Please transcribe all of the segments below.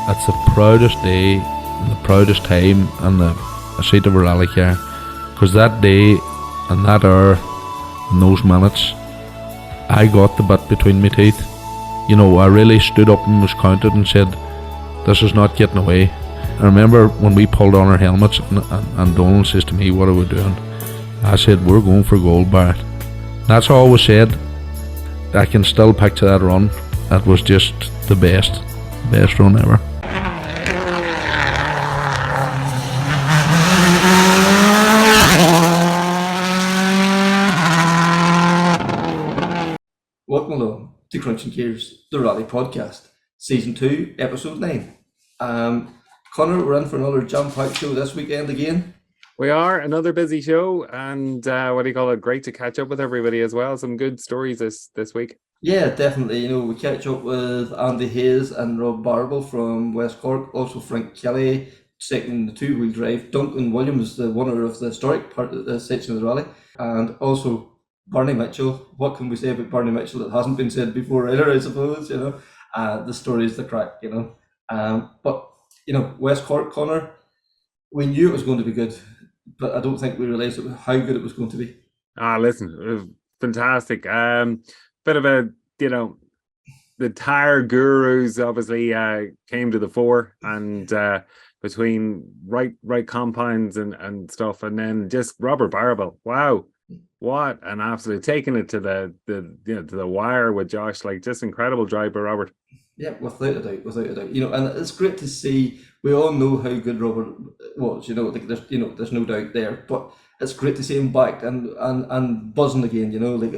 it's the proudest day and the proudest time in the seat of a rally car, because that day and that hour and those minutes, I got the bit between my teeth. You know, I really stood up and was counted and said, this is not getting away. I remember when we pulled on our helmets and Donald says to me, what are we doing? I said, we're going for gold, Barrett. That's all was said. I can still picture that run. It was just the best run ever. Welcome along to Krunching Gears, the Rally Podcast, Season 2, Episode 9. Connor, we're in for another jam-packed show this weekend again. We are, another busy show, and great to catch up with everybody as well. Some good stories this week. Yeah, definitely. You know, we catch up with Andy Hayes and Rob Barrable from West Cork, also Frank Kelly, second the two-wheel drive, Duncan Williams, the winner of the historic part of the section of the rally, and also Barney Mitchell. What can we say about Barney Mitchell that hasn't been said before either, I suppose, you know? The story is the crack, you know. But, you know, West Cork, Connor, we knew it was going to be good, but I don't think we realised how good it was going to be. Listen, it was fantastic. Bit of a, you know, the tire gurus obviously came to the fore, and between right compounds and stuff, and then just Robert Barrable. Wow. What an absolute, taking it to the to the wire with Josh, like just incredible drive by Robert. Yeah, without a doubt. You know, and it's great to see. We all know how good Robert was. You know, like there's no doubt there. But it's great to see him back and buzzing again. You know, like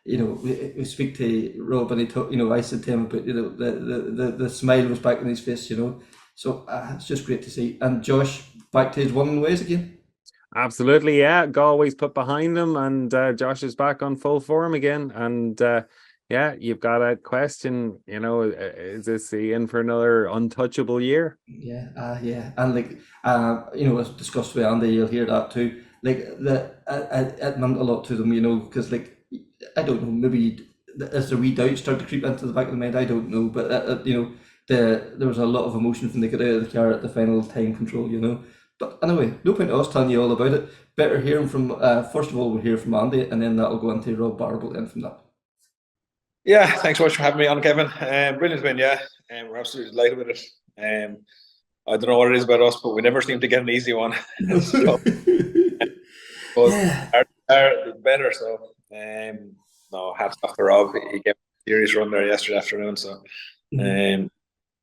we speak to Rob and he talk. You know, I said to him about the smile was back on his face. You know, so it's just great to see. And Josh back to his winning ways again. Absolutely, yeah. Galway's put behind them, and Josh is back on full form again. And yeah, you've got a question. You know, is this in for another untouchable year? Yeah, and like as discussed with Andy, you'll hear that too. Like it meant a lot to them, you know, because like I don't know, maybe as the wee doubt started to creep into the back of the mind, I don't know, but there was a lot of emotion when they got out of the car at the final time control, you know. But anyway, no point in us telling you all about it. Better hearing from, first of all, we'll hear from Andy, and then that'll go into Rob Barrable and from that. Yeah, thanks so much for having me on, Kevin. Brilliant win, yeah. We're absolutely delighted with it. I don't know what it is about us, but we never seem to get an easy one. So, but our better, so no, hats off to Rob. He gave a serious run there yesterday afternoon, so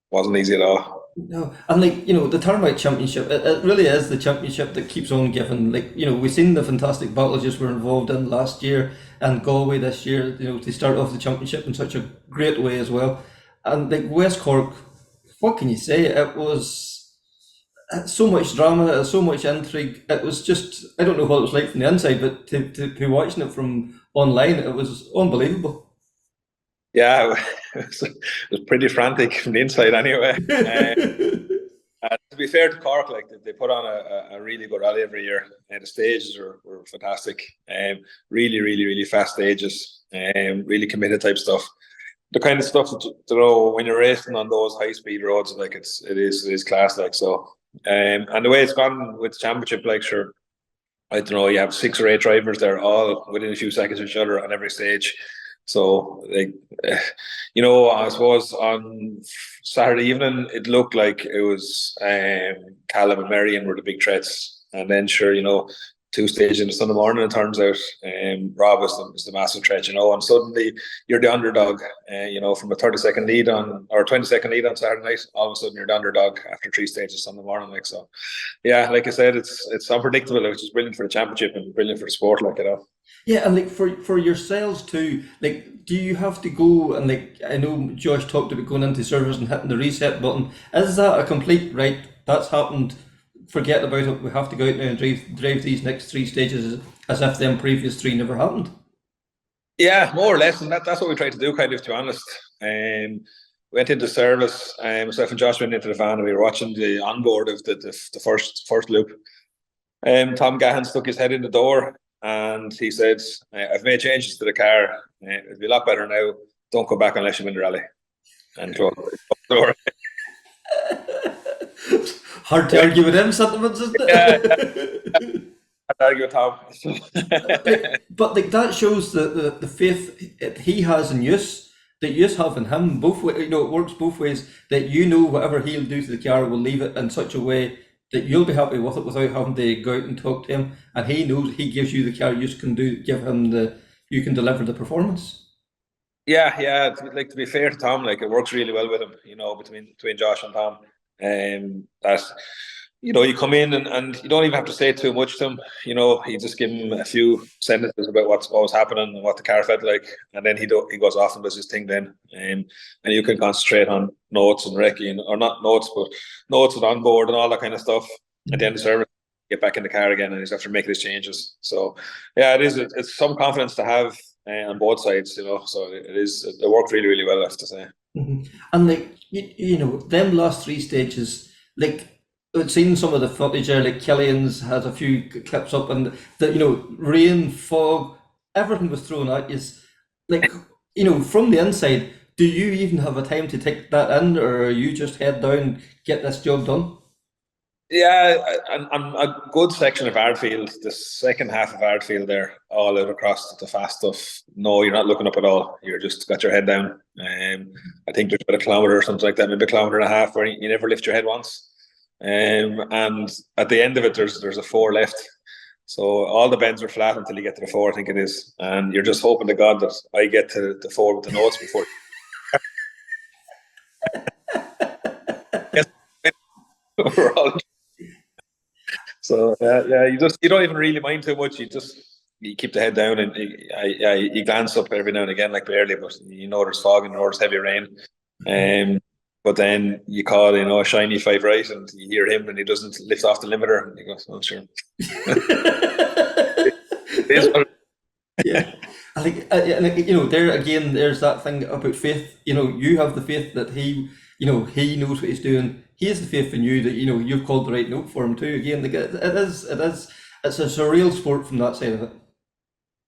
wasn't easy at all. No, and like, you know, the Turnbike Championship, it really is the championship that keeps on giving. Like, you know, we've seen the fantastic battles we're involved in last year and Galway this year, you know, to start off the championship in such a great way as well. And like West Cork, what can you say? It was so much drama, so much intrigue. It was just, I don't know what it was like from the inside, but to watching it from online, it was unbelievable. Yeah, it was pretty frantic from the inside anyway. To be fair to Cork, like they put on a really good rally every year, and the stages were fantastic. Really, really, really fast stages, really committed type stuff. The kind of stuff that, you know, when you're racing on those high speed roads, like it is class, like so. And the way it's gone with the championship, like sure, I don't know, you have 6 or 8 drivers there, all within a few seconds of each other on every stage. So, like, you know, I suppose on Saturday evening, it looked like it was Callum and Marion were the big threats. And then, sure, you know, 2 stages in the Sunday morning, it turns out Brava is the massive threat, you know, and suddenly you're the underdog, you know, from a 30-second lead on, or 20-second lead on Saturday night, all of a sudden you're the underdog after 3 stages Sunday morning, like, so. Yeah, like I said, it's unpredictable, which is brilliant for the championship and brilliant for the sport, like, you know. Yeah, and like for yourselves too, like, do you have to go and, like, I know Josh talked about going into service and hitting the reset button. Is that a complete right? That's happened. Forget about it. We have to go out now and drive these next 3 stages as if them previous 3 never happened. Yeah, more or less, and that's what we tried to do, kind of, to be honest. Went into service. Myself and Josh went into the van, and we were watching the onboard of the first loop. Tom Gahan stuck his head in the door, and he said, "I've made changes to the car. It'll be a lot better now. Don't go back unless you win the rally." And close the door. Hard to argue with them sentiments, isn't Yeah, it? I'd argue with Tom. But like that shows the faith that he has in use, that you have in him. Both way, it works both ways. That whatever he'll do to the car will leave it in such a way that you'll be happy with it without having to go out and talk to him. And he knows he gives you the car. You can give him you can deliver the performance. Yeah. Like, to be fair to Tom, like, it works really well with him. Between Josh and Tom, that you come in and you don't even have to say too much to him. You just give him a few sentences about what was happening and what the car felt like, and then he goes off and does his thing then, and you can concentrate on notes and recce, or not notes, but notes and onboard and all that kind of stuff. At the end of the service, get back in the car again, and he's after making his changes. So yeah, it's some confidence to have on both sides, So it worked really, really well, I have to say. Mm-hmm. And like them last three stages, like I've seen some of the footage there. Like Killian's has a few clips up, and rain, fog, everything was thrown at you. Like from the inside, do you even have a time to take that in, or are you just head down, get this job done? Yeah, and a good section of Ardfield, the second half of Ardfield there, all out across the fast stuff. No, you're not looking up at all. You're just got your head down. I think there's about a kilometre or something like that, maybe a kilometre and a half, where you never lift your head once. And at the end of it, there's a 4 left. So all the bends are flat until you get to the 4, I think it is. And you're just hoping to God that I get to the 4 with the notes before. We're all. So yeah, you don't even really mind too much. You keep the head down, and you glance up every now and again, like barely, but there's fog and there's heavy rain. But then you call, a shiny 5 right, and you hear him, and he doesn't lift off the limiter, and you go, "Oh, sure." Yeah, I think there again. There's that thing about faith. You have the faith that he knows what he's doing. He has the faith in you that you've called the right note for him too. Again, like it's a surreal sport from that side of it.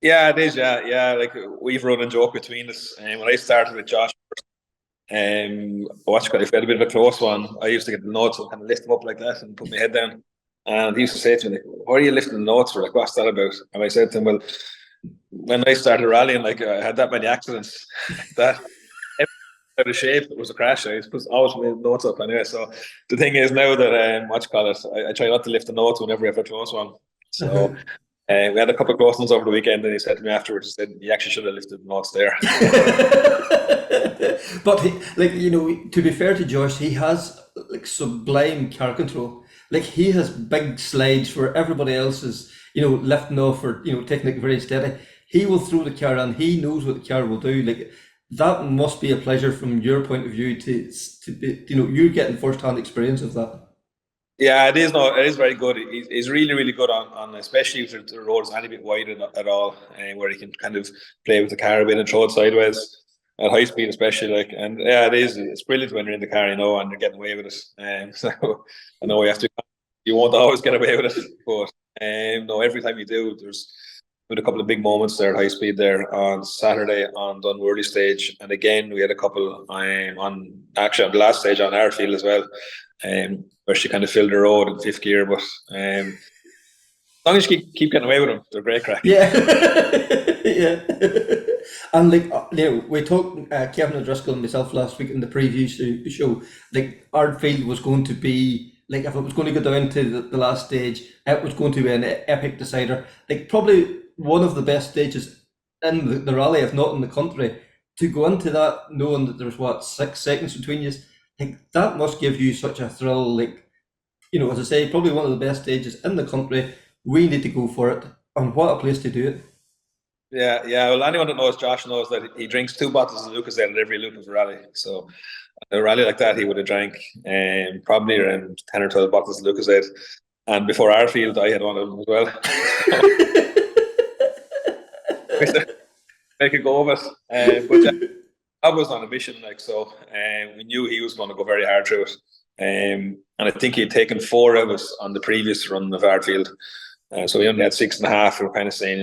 Yeah, it is. Yeah. Like, we've run a joke between us. And when I started with Josh, if we had a bit of a close one, I used to get the notes and kind of lift them up like that and put my head down. And he used to say to me, like, "Why are you lifting the notes for? Like, what's that about?" And I said to him, "Well, when I started rallying, like, I had that many accidents that out of shape, it was a crash. I always made notes up anyway." So the thing is now that I try not to lift the notes whenever we have a close one. So we had a couple of close ones over the weekend, and he said to me afterwards, he said, "You actually should have lifted the notes there." But to be fair to Josh, he has like sublime car control. Like, he has big slides where everybody else is lifting off or taking it very steady. He will throw the car in. He knows what the car will do. Like, that must be a pleasure from your point of view to be, you're getting first-hand experience of that. Yeah, it is. No, it is very good. He's really, really good on especially if the road is any bit wide at all, where he can kind of play with the car a bit and throw it sideways at high speed, especially. Like, and yeah, it is. It's brilliant when you're in the car, and you're getting away with it. So I know you won't always get away with it, but no, every time you do, there's been a couple of big moments there at high speed there on Saturday on Dunworthy stage, and again we had a couple on the last stage on our field as well, where she kind of filled the road in 5th gear. But as long as you keep getting away with them, they're great crack. Yeah, yeah. And we talked Kevin O'Driscoll and myself last week in the preview show. Like, Ardfield was going to be like, if it was going to go down to the last stage, it was going to be an epic decider. Like, probably one of the best stages in the rally, if not in the country. To go into that knowing that there's 6 seconds between you, like, that must give you such a thrill. Like, as I say, probably one of the best stages in the country. We need to go for it, and what a place to do it. Yeah. Well, anyone that knows Josh knows that he drinks 2 bottles of Lucozade at every loop of the rally. So a rally like that, he would have drank probably around 10 or 12 bottles of Lucozade. And before our field, I had one of them as well. Make a go of it. But yeah, I was on a mission, we knew he was going to go very hard through it. And I think he'd taken 4 of us on the previous run of Ardfield. So we only had 6.5. We were kind of saying,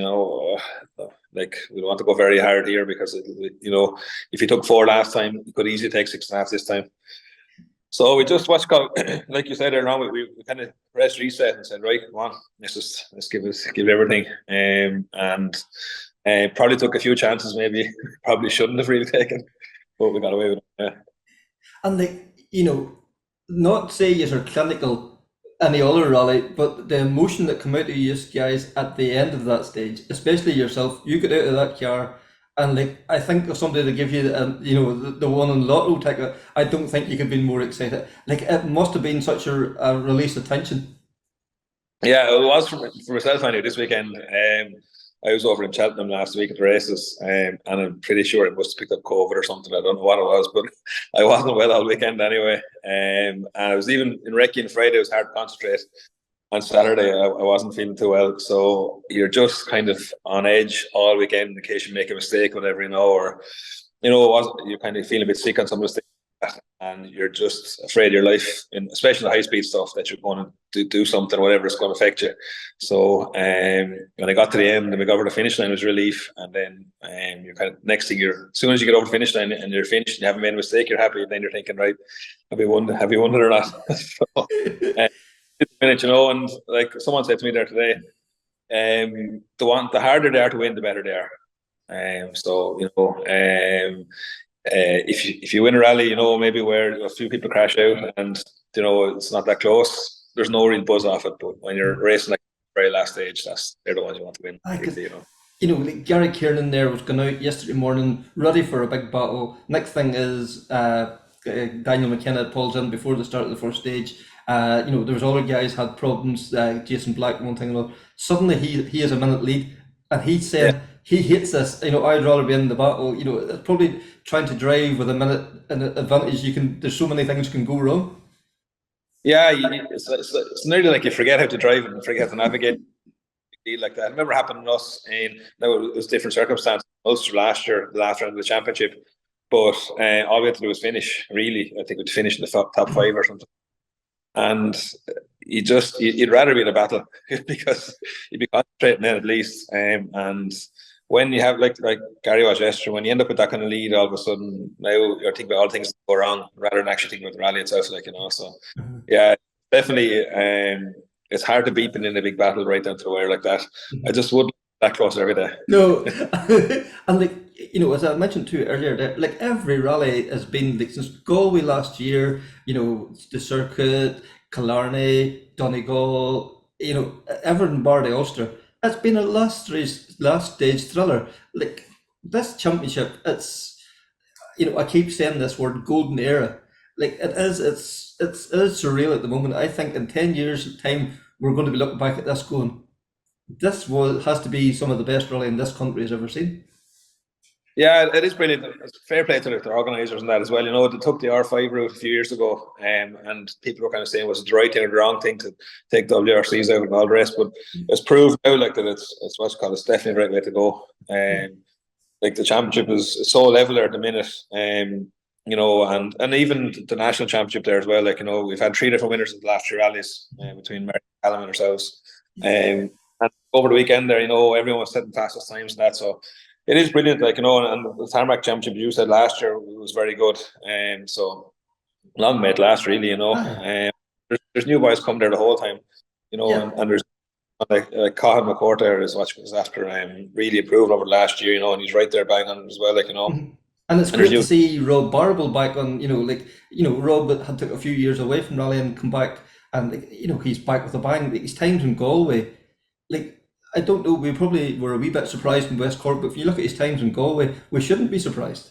we want to go very hard here, because if he took 4 last time, he could easily take 6.5 this time. So we just watched, like you said earlier on, we kind of pressed reset and said, right, come on, let's give everything. And probably took a few chances, maybe probably shouldn't have really taken, but we got away with it. Yeah. And not say you're clinical any other rally, but the emotion that come out of you guys at the end of that stage, especially yourself, you get out of that car. And I think if somebody to give you, the one on the lotto ticket, I don't think you could be more excited. It must have been such a release of tension. Yeah, it was for myself anyway. This weekend, I was over in Cheltenham last week at the races, and I'm pretty sure I must have picked up COVID or something. I don't know what it was, but I wasn't well all weekend anyway. And I was even in Recce on Friday. It was hard to concentrate. On Saturday, I wasn't feeling too well, so you're just kind of on edge all weekend in case you make a mistake, whatever, or you're kind of feeling a bit sick on some mistakes, and you're just afraid of your life, especially the high speed stuff, that you're going to do something, whatever is going to affect you. So when I got to the end and we got over the finish line, it was relief, and then you're kind of next thing as soon as you get over the finish line and you're finished and you haven't made a mistake, you're happy, and then you're thinking, right, have you won it or not? So, minute, and like someone said to me there today, the harder they are to win, the better they are. If you win a rally, maybe where a few people crash out and it's not that close, there's no real buzz off it. But when you're racing like the very last stage, they're the ones you want to win. Gary Kiernan there was going out yesterday morning, ready for a big battle. Next thing is Daniel McKenna pulls in before the start of the first stage. There was other guys had problems. Jason Black, one thing or another. Suddenly he has a minute lead, and he's saying he hates this. I'd rather be in the battle. It's probably trying to drive with a minute an advantage. There's so many things can go wrong. Yeah, it's nearly like you forget how to drive and forget how to navigate. Like that. I remember happening to us it was different circumstances. Ulster last year, the last round of the championship, but all we had to do was finish. Really, I think we'd finish in the top 5 or something. And you'd rather be in a battle because you'd be concentrating then at least. And when you have like Gary was yesterday, when you end up with that kind of lead, all of a sudden now you're thinking about all things that go wrong rather than actually thinking about the rally itself. So yeah, definitely. It's hard to beat in a big battle right down to the wire like that. I just wouldn't that close every day. No, and as I mentioned too earlier, every rally has been since Galway last year. The circuit, Killarney, Donegal. Everton, Barney, Ulster. It's been a last stage thriller. This championship, it's I keep saying this word, golden era. It is surreal at the moment. I think in 10 years' time we're going to be looking back at this going, this has to be some of the best rally in this country has ever seen. Yeah, it is brilliant. It's fair play to the organisers and that as well. They took the R5 route a few years ago, and people were kind of saying was it the right thing or the wrong thing to take WRCs out and all the rest. But it's proved now that it's what's called, it's definitely the right way to go. The championship is so level there at the minute. And even the national championship there as well. We've had 3 different winners in the last 2 rallies between Mark Callum and ourselves. And over the weekend there, everyone was setting fastest times and that. So it is brilliant, and the Tarmac Championship you said last year was very good. So long may it last, really. There's new boys come there the whole time, and there's like Cathal McCourt there is after really improved over the last year, and he's right there bang on as well, And it's great to see Rob Barrable back on, Rob had took a few years away from rally and come back, and he's back with a bang. His times in Galway, I don't know, we probably were a wee bit surprised in West Cork, but if you look at his times in Galway, we shouldn't be surprised.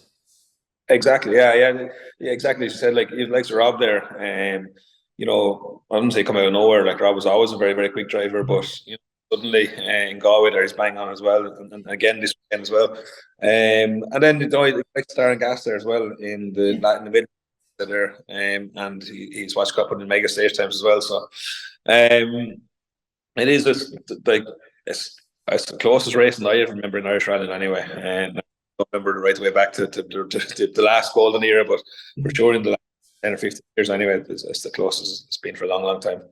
Exactly, yeah, exactly. As you said, he likes Rob there. I wouldn't say come out of nowhere. Rob was always a very, very quick driver, but suddenly in Galway there he's bang on as well, and again this weekend as well. And then like Star and Gas there as well in the middle there, and he's watched up in mega stage times as well. So it is just it's the closest racing I ever remember in Irish rallying anyway. And I don't remember the right way back to the last golden era, but for sure in the last 10 or 15 years anyway, it's the closest it's been for a long, long time.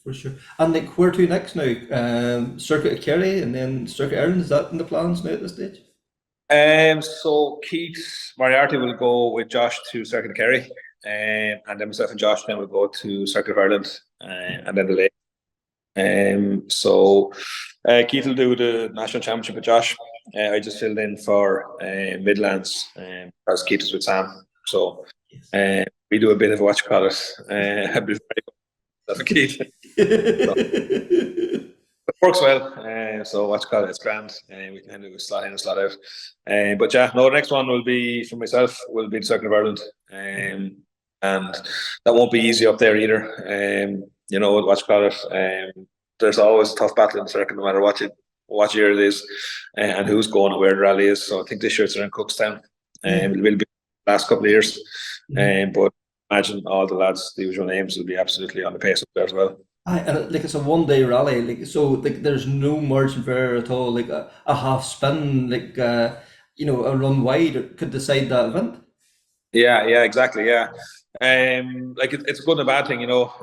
For sure. And where to next now? Circuit of Kerry and then Circuit Ireland, is that in the plans now at this stage? So Keith Moriarty will go with Josh to Circuit of Kerry. and then myself and Josh then will go to Circuit of Ireland, and then the lake. So Keith will do the national championship with Josh. I just filled in for Midlands because Keith is with Sam. So we do a bit of what you call it. I'd be very for Keith. So, it works well. So what you call it, it's grand. We can do a slot in and slot out. But yeah, no, the next one will be for myself. Will be the Circuit of Ireland, and that won't be easy up there either. You know what you call it. There's always a tough battle in the circuit, no matter what year it is, and who's going and where the rally is. So I think this year it's around Cookstown. It will be the last couple of years. But imagine all the lads, the usual names, will be absolutely on the pace up there as well. And it's a 1 day rally, so there's no margin for error at all. Like a half spin, a run wide could decide that event. Yeah, exactly. Yeah, it's a good and a bad thing, you know.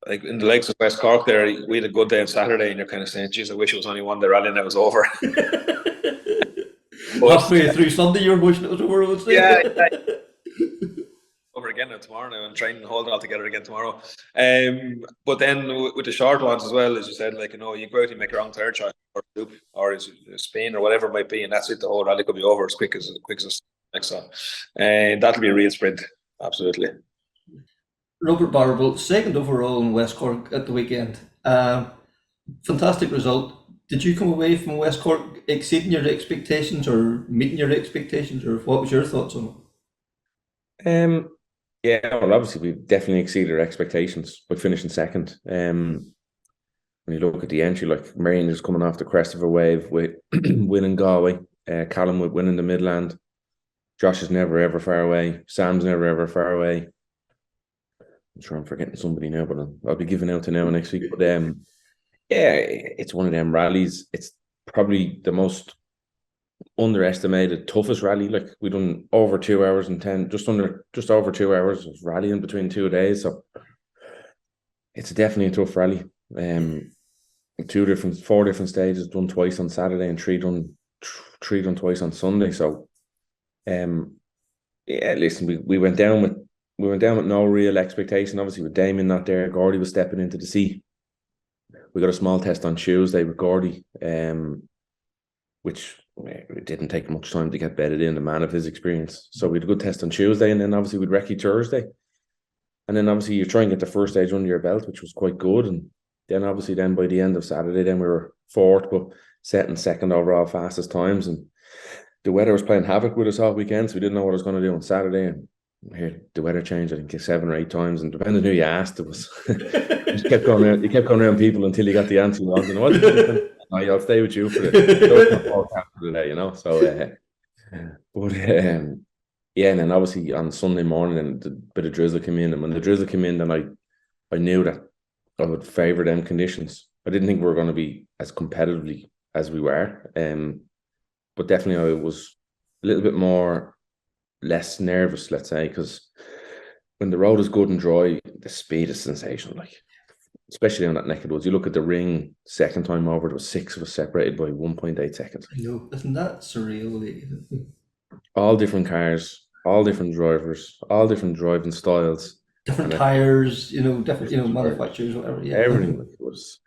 Like in the lakes of West Cork, there we had a good day on Saturday, and you're kind of saying, "Geez, I wish it was only 1 day rally and that was over." Halfway through Sunday, you're wishing it was over. I would say. Yeah. Over again tomorrow now and trying to hold it all together again tomorrow. But then with the short ones as well, as you said, you go out and make a wrong tire choice or loop or a spin or whatever it might be, and that's it. The whole rally could be over as quick as next one. And that'll be a real sprint, absolutely. Robert Barrable, second overall in West Cork at the weekend. Fantastic result. Did you come away from West Cork exceeding your expectations or meeting your expectations, or what was your thoughts on it? Yeah, well, obviously we definitely exceeded our expectations by finishing second. When you look at the entry, Marion is coming off the crest of a wave with winning Galway, Callum with winning the Midland, Josh is never ever far away, Sam's never ever far away. I'm sure I'm forgetting somebody now, but I'll be giving out to now next week. But yeah, it's one of them rallies. It's probably the most underestimated, toughest rally. We done over 2 hours and 10, just over 2 hours of rallying between 2 days. So it's definitely a tough rally. 4 different stages, done twice on Saturday and three done twice on Sunday. So yeah, listen, we went down with no real expectation. Obviously, with Damien not there, Gordy was stepping into the sea. We got a small test on Tuesday with Gordy, which it didn't take much time to get bedded in, the man of his experience. So we had a good test on Tuesday, and then obviously with Recce Thursday. And then obviously you try and get the first stage under your belt, which was quite good. And then obviously by the end of Saturday, then we were fourth, but setting second overall fastest times. And the weather was playing havoc with us all weekend, so we didn't know what I was going to do on Saturday. And here, the weather changed, I think, 7 or 8 times, and depending on who you asked, it was you kept going around people until you got the answer. You know, I'll stay with you for the day, you know. So, but yeah, and then obviously on Sunday morning, and the bit of drizzle came in, and when the drizzle came in, then I knew that I would favour them conditions. I didn't think we were going to be as competitively as we were, but definitely I was a little bit less nervous, let's say, because when the road is good and dry, the speed is sensational, especially on that neck of the woods. You look at the ring, second time over, there was 6 of us separated by 1.8 seconds. I know, isn't that surreal? All different cars, all different drivers, all different driving styles, different tires, different manufacturers, whatever. Yeah, everything. It was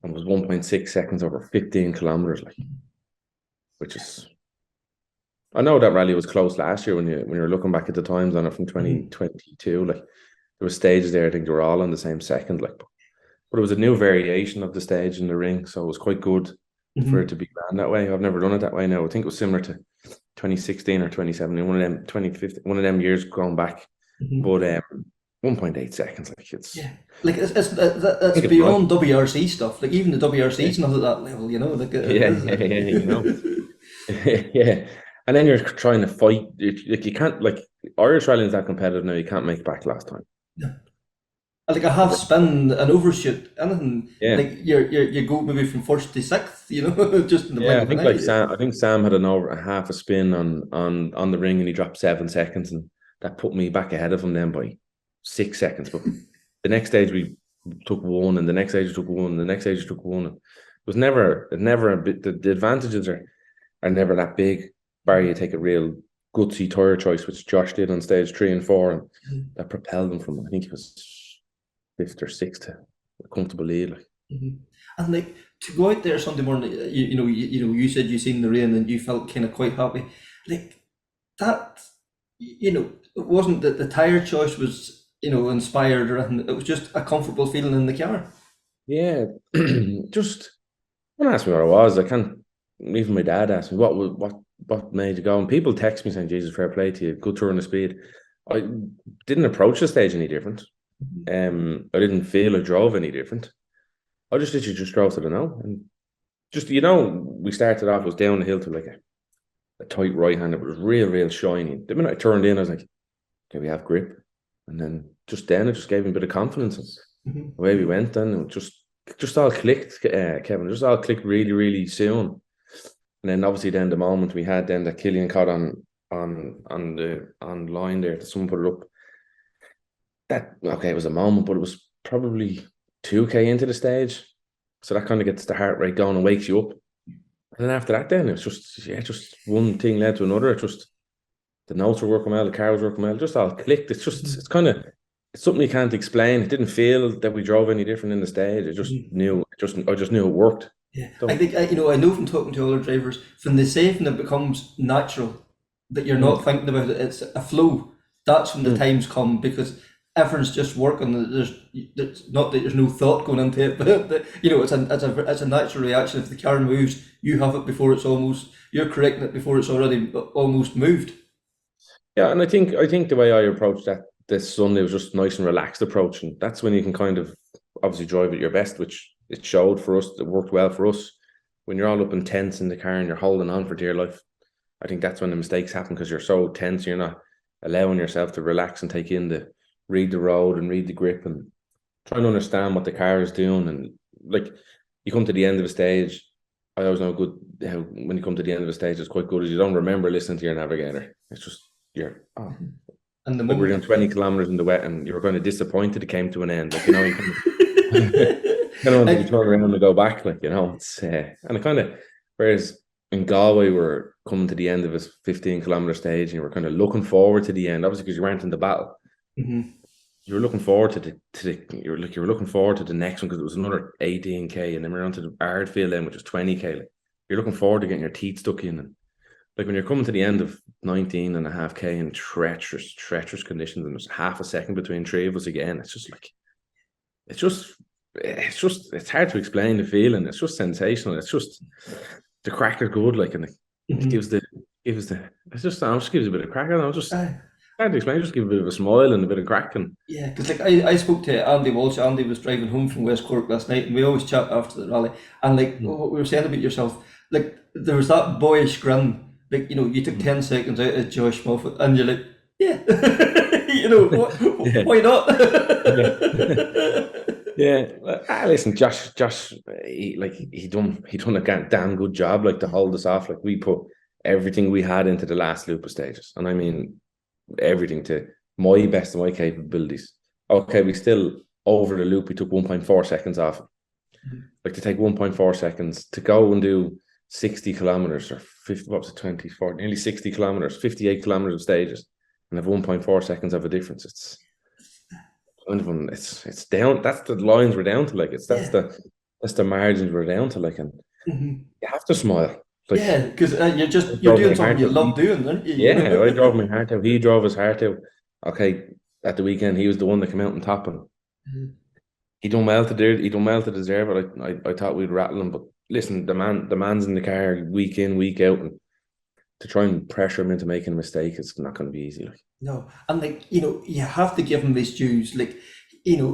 1.6 seconds over 15 kilometers, which is. I know that rally was close last year when you're looking back at the times on it from 2022. There were stages there, I think they were all on the same second. But it was a new variation of the stage in the ring, so it was quite good for it to be ran that way. I've never done it that way now. I think it was similar to 2016 or 2017, one of them 2015, one of them years going back. But 1.8 seconds, it's that's beyond WRC stuff. Even the WRC's not at that level, you know. You know. Yeah. And then you're trying to fight. You can't, Irish rallying is that competitive now. You can't make back last time. No. A half spin, an overshoot, anything. Yeah. You go maybe from first to sixth. Just in the I think Sam. I think Sam had a half a spin on the ring, and he dropped 7 seconds, and that put me back ahead of him then by 6 seconds. But the next stage we took 1, and the next stage we took 1, and the next stage we took 1. It was never a bit. The advantages are never that big. Bar you take a real gutsy tyre choice, which Josh did on stage 3 and 4, and that propelled him from, I think it was 5th or 6th to a comfortable lead. Like. And like to go out there Sunday morning, you said you seen the rain and you felt kind of quite happy. Like that, it wasn't that the tyre choice was, inspired or anything. It was just a comfortable feeling in the car. Yeah, just don't ask me what it was. I can't. Even my dad asked me what made you go. And people text me saying, "Jesus, fair play to you, good turn of speed." I didn't approach the stage any different. I didn't feel I drove any different. I just literally just drove to the no, and just we started off, it was down the hill to like a tight right hand. It was real shiny. The minute I turned in, I was like, "Okay, we have grip," and then it just gave me a bit of confidence. And away we went. Then it just all clicked, Kevin. Just all clicked really soon. And then obviously then the moment we had then that Killian caught on the line there, that someone put it up. That okay, it was a moment, but it was probably 2K into the stage, so that kind of gets the heart rate going and wakes you up. And then after that, then it's just one thing led to another. It just the notes were working well, the car was working well, just all clicked. It's just it's something you can't explain. It didn't feel that we drove any different in the stage. I just knew it worked. Yeah, I think I know from talking to other drivers, from the safe and it becomes natural, that you're not thinking about it. It's a flow. That's when the times come, because everyone's just working. There's not that there's no thought going into it, but it's a natural reaction. If the car moves, you have it before you're correcting it before it's already almost moved. Yeah, and I think the way I approached that this Sunday was just nice and relaxed approach, and that's when you can kind of obviously drive at your best, which it showed for us. It worked well for us. When you're all up in tense in the car and you're holding on for dear life, I think that's when the mistakes happen, because you're so tense. You're not allowing yourself to relax and read the road and read the grip and trying to understand what the car is doing. And like, you come to the end of a stage, I always know when you come to the end of a stage, it's quite good as you don't remember listening to your navigator. It's just and we were doing 20 kilometers in the wet, and you were kind of disappointed it came to an end. Like, you kind of want to turn around and go back, like, it's and it kind of, whereas in Galway we're coming to the end of a 15-kilometer stage and you were kind of looking forward to the end, obviously because you weren't in the battle. You were looking forward you were looking forward to the next one, because it was another 18K, and then we're on to the Ardfield then, which was 20K. Like, you're looking forward to getting your teeth stuck in, and like when you're coming to the end of 19.5K in treacherous conditions, and there's half a second between three of us again, it's hard to explain the feeling. It's just sensational. It's just the crack is good, like, and it gives the it just gives a bit of crack. I just hard to explain. Just give a bit of a smile and a bit of crack. And yeah, because like I spoke to Andy Walsh. Andy was driving home from West Cork last night, and we always chat after the rally. And like what we were saying about yourself, like there was that boyish grin. Like, you took 10 seconds out of Josh Moffat, and you're like, yeah, why not? Yeah, listen, Josh, he done a damn good job, like, to hold us off. Like, we put everything we had into the last loop of stages, and I mean everything to my best of my capabilities. Okay, we still over the loop. We took 1.4 seconds off. Like, to take 1.4 seconds to go and do 60 kilometers or 50, what was it, 24, nearly 60 kilometers, 58 kilometers of stages, and have 1.4 seconds of a difference. It's it's down. That's the lines we're down to. Like, that's the margins we're down to. Like, and you have to smile. Like, yeah, because you're doing something you love doing, aren't you? Yeah, I drove my heart out. He drove his heart out. Okay, at the weekend he was the one that came out on top, and he done well to deserve it. I thought we'd rattle him, but listen, the man's in the car week in, week out, and to try and pressure him into making a mistake, it's not going to be easy. Like, no, and like, you have to give him his dues. Like,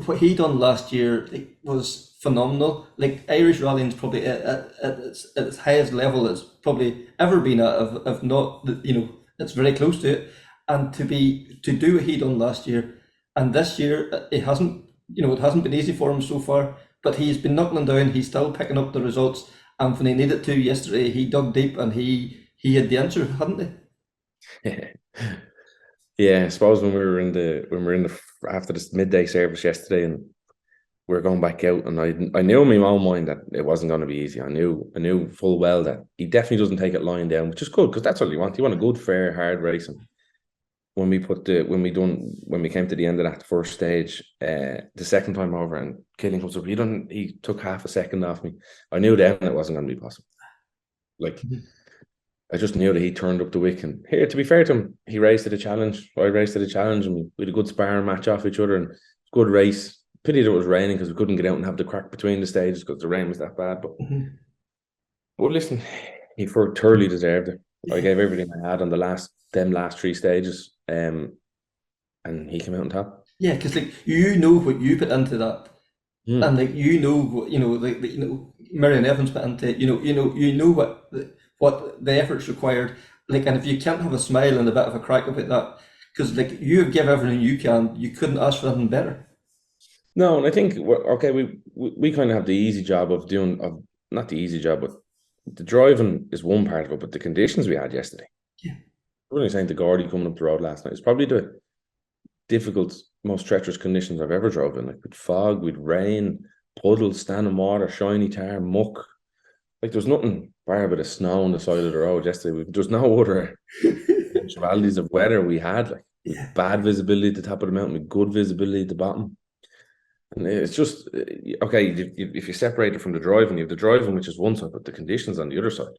what he done last year, like, was phenomenal. Like, Irish rallying's probably at its highest level it's probably ever been at, if not, it's very close to it. And to do what he done last year, and this year it hasn't been easy for him so far. But he's been knuckling down. He's still picking up the results. And when he needed to yesterday, he dug deep and he had the answer, hadn't he? Yeah, I suppose when we were in the after this midday service yesterday, and we were going back out, and I knew in my own mind that it wasn't going to be easy. I knew full well that he definitely doesn't take it lying down, which is good because that's what you want. You want a good, fair, hard race. And when we came to the end of that first stage, the second time over, and Killian comes up, he took half a second off me. I knew then it wasn't going to be possible. Like, I just knew that he turned up the wick. And here, to be fair to him, he raced to the challenge. I raced to the challenge, and we had a good sparring match off each other, and good race. Pity that it was raining because we couldn't get out and have the crack between the stages because the rain was that bad. But listen, he thoroughly deserved it. I gave everything I had on the last 3 stages, and he came out on top. Yeah, because like you know what you put into that, Mm. and like you know what Marion Evans put into it. You know what the efforts required. Like, and if you can't have a smile and a bit of a crack about that, because like you give everything you can, you couldn't ask for anything better. No, and I think we kind of have the easy job of not the easy job, but the driving is one part of it, but the conditions we had yesterday. Yeah. I was only saying to Gordy coming up the road last night, it's probably the difficult, most treacherous conditions I've ever drove in, like with fog, with rain, puddles, standing water, shiny tar, muck. Like there's nothing bar but the snow on the side of the road yesterday. There's no other eventualities of weather we had, like bad visibility at the top of the mountain, with good visibility at the bottom. And it's just, okay, if you separate it from the driving, you have the driving, which is one side, but the conditions on the other side,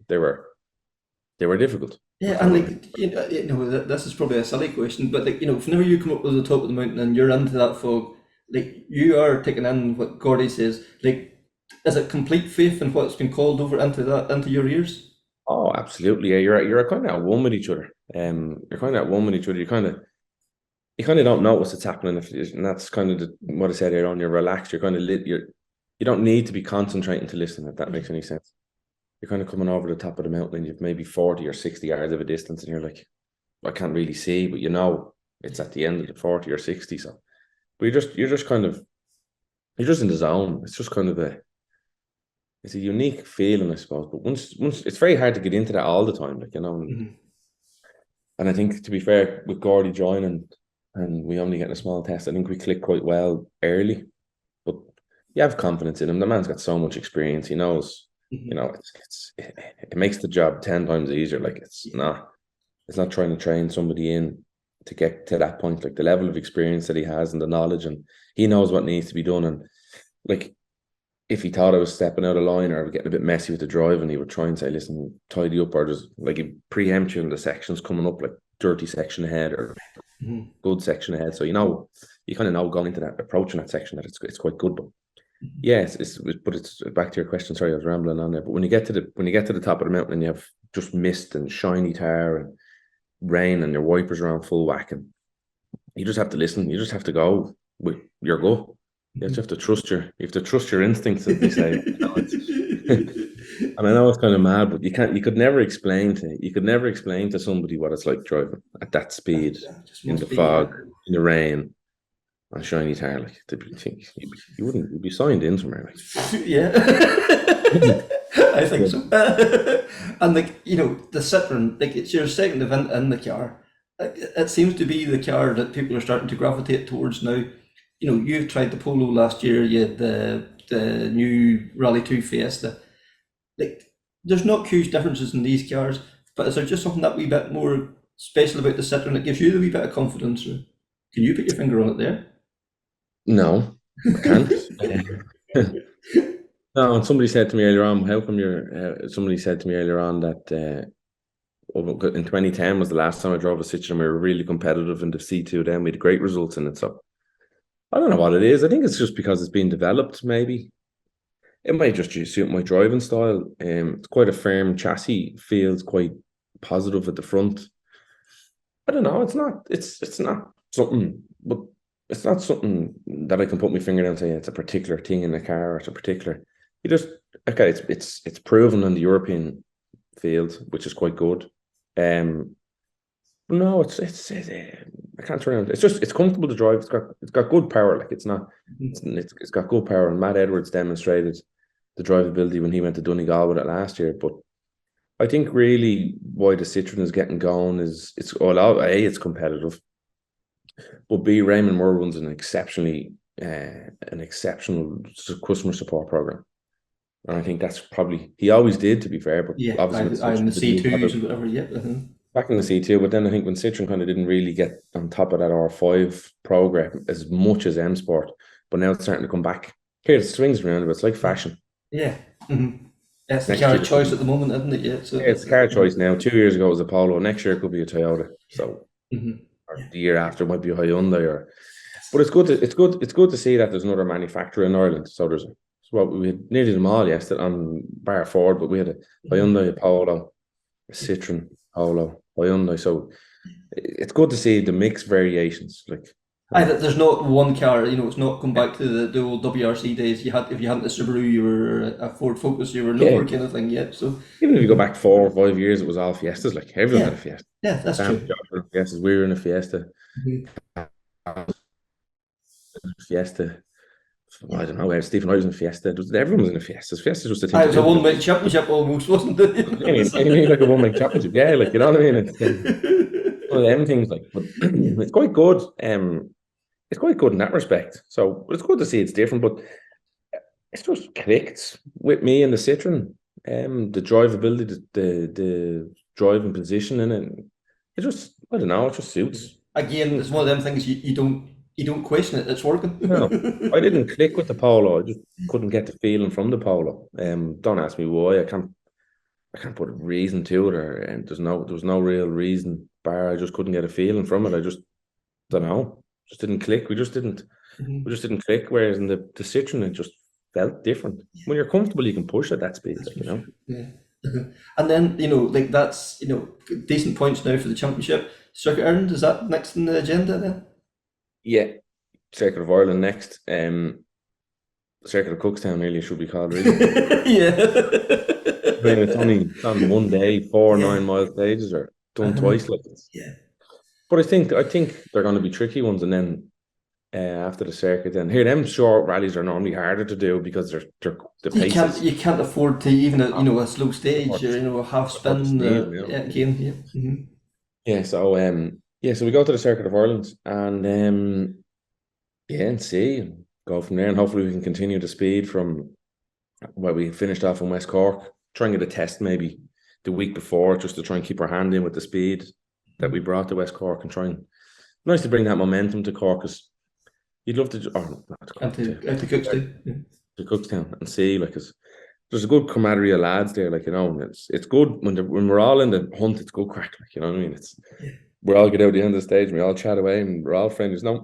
they were difficult. Yeah, and like this is probably a silly question, but like whenever you come up to the top of the mountain and you're into that fog, like you are taking in what Gordy says. Like, is it complete faith in what's been called over into your ears? Oh, absolutely. Yeah, you're kind of at one with each other. You're kind of at one with each other. You kind of don't notice what's happening, and that's kind of what I said earlier on. You're relaxed. You're kind of you don't need to be concentrating to listen, if that makes any sense. You're kind of coming over the top of the mountain, and you've maybe 40 or 60 yards of a distance, and you're like, I can't really see, but it's at the end of the 40 or 60. So, but you're just in the zone. It's just kind of it's a unique feeling, I suppose. But once it's very hard to get into that all the time, like And I think, to be fair, with Gordy joining, and we only get a small test, I think we clicked quite well early. But you have confidence in him. The man's got so much experience. He knows. It makes the job 10 times easier. Like it's not trying to train somebody in to get to that point. Like the level of experience that he has and the knowledge, and he knows what needs to be done. And like, if he thought I was stepping out of line or getting a bit messy with the drive, and he would try and say, listen, tidy up, or just like he preempt you in the sections coming up, like dirty section ahead or good section ahead. So you kind of know going into that, approaching that section, that it's quite good. But yes, but it's back to your question. Sorry, I was rambling on there. But when you get to the top of the mountain and you have just mist and shiny tar and rain and your wipers are on full whack, and you just have to listen. You just have to go with your gut. You just have to trust your instincts, as they say. And I know it's kind of mad, but you could never explain to somebody what it's like driving at that speed in the fog, in the rain, on shiny tar. Like, you'd be signed in somewhere. Like. Yeah. I think so. And like, the Citroen, like it's your second event in the car. It seems to be the car that people are starting to gravitate towards now. You've tried the Polo last year, you had the new Rally 2 Fiesta. Like, there's not huge differences in these cars, but is there just something that wee bit more special about the Citroen that gives you the wee bit of confidence? Can you put your finger on it there? No, I can't. No, and somebody said to me earlier on, somebody said to me earlier on that in 2010 was the last time I drove a Citroen. We were really competitive in the C2 then. We had great results in it. So I don't know what it is. I think it's just because it's been developed, maybe. It might just suit my driving style. It's quite a firm chassis, feels quite positive at the front. I don't know. It's not something, but it's not something that I can put my finger down and say it's a particular thing in the car, or it's a particular. It's proven in the European field, which is quite good. No, I can't turn around. It's comfortable to drive. It's got good power. Like it's got good power. And Matt Edwards demonstrated the drivability when he went to Donegal with it last year. But I think really why the Citroen is getting going is it's competitive, but B, Raymond Moore runs an exceptionally an exceptional customer support program. And I think that's probably, he always did, to be fair, but Yeah, obviously with I'm the Citroen, C2s and whatever. Yeah. back in the C2, but then I think when Citroen kind of didn't really get on top of that R5 program as much as M Sport, but now it's starting to come back. Here it swings around, but it's like fashion. Yeah. That's the Next car year, choice at the moment, isn't it? Yeah. So it's car choice now. 2 years ago it was a Polo. Next year it could be a Toyota. So, or the year after it might be a Hyundai. But it's good to see that there's another manufacturer in Ireland. So we had nearly them all yesterday on bar Ford, but we had a Hyundai, a Polo, a Citroen, Polo, Hyundai. So it's good to see the mixed variations. Like, there's not one car, it's not come back to the old WRC days. If you hadn't a Subaru, you were a Ford Focus, you were nowhere kind of thing yet. So even if you go back 4 or 5 years, it was all Fiestas. Like everyone had a Fiesta. Yeah, that's Sam true. Johnson had a Fiesta. We were in a Fiesta. Fiesta. I don't know. Stephen I was in a Fiesta. Everyone was in a Fiesta. Fiesta was just a thing. It was a one-make championship almost, wasn't it? I mean, like a one-make championship. Yeah, like, you know what I mean? It's one of them things. Like, but it's quite good. It's quite good in that respect. So it's good to see it's different, but it's just clicked with me and the Citroen. The drivability, the driving position in it. It just, I don't know, it just suits. Again, it's one of them things you don't question it. It's working. No, I didn't click with the Polo. I just couldn't get the feeling from the Polo. Don't ask me why. I can't put a reason to it, and there was no real reason. Bar, I just couldn't get a feeling from it. I just don't know. Just didn't click. We just didn't click. Whereas in the Citroen, it just felt different. When you're comfortable, you can push at that speed. Yeah. And then like that's decent points now for the championship. Circuit Ireland, is that next in the agenda then? Yeah, Circuit of Ireland next. Circuit of Cookstown really should be called, really. Yeah. I mean, it's on one day, 4 9-mile stages are done twice, like this. Yeah. But I think they're going to be tricky ones, and then after the circuit, then here them short rallies are normally harder to do because they're the paces. You can't afford to even a slow stage or a half spin again. Yeah. So so we go to the Circuit of Ireland and and see and go from there, and hopefully we can continue the speed from where we finished off in West Cork. Try and get a test maybe the week before, just to try and keep our hand in with the speed that we brought to West Cork, and nice to bring that momentum to Cork, because you'd love to to Cookstown and see, like, there's a good camaraderie of lads there, like, it's good when we're all in the hunt. It's good crack, like, you know what I mean. We all get out at the end of the stage and we all chat away and we're all friends. There's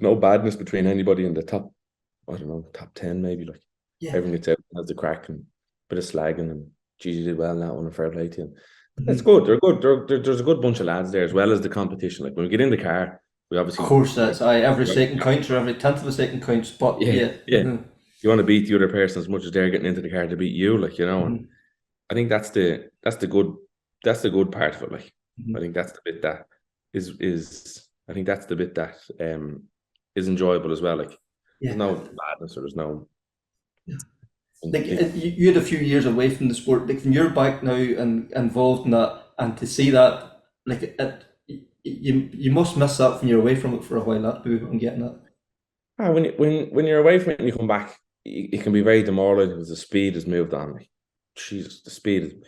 no badness between anybody in the top, I don't know, top 10 maybe, like. Everyone gets out and has the crack and a bit of slagging and geez, you did well in that one, and fair play to you. It's good. They're good. There's a good bunch of lads there, as well as the competition. Like, when we get in the car, we obviously, of course, that's every second counts, or every tenth of a second counts. But you want to beat the other person as much as they're getting into the car to beat you, like, And I think that's the good part of it. Like, I think that's the bit that is I think that's the bit that is enjoyable as well. Like, there's no madness, or there's no. Like, you had a few years away from the sport. Like, when you're back now and involved in that, and to see that, like, you must miss that when you're away from it for a while. That's what I'm getting at. When you're away from it and you come back, it can be very demoralizing because the speed has moved on. Like, Jesus, the speed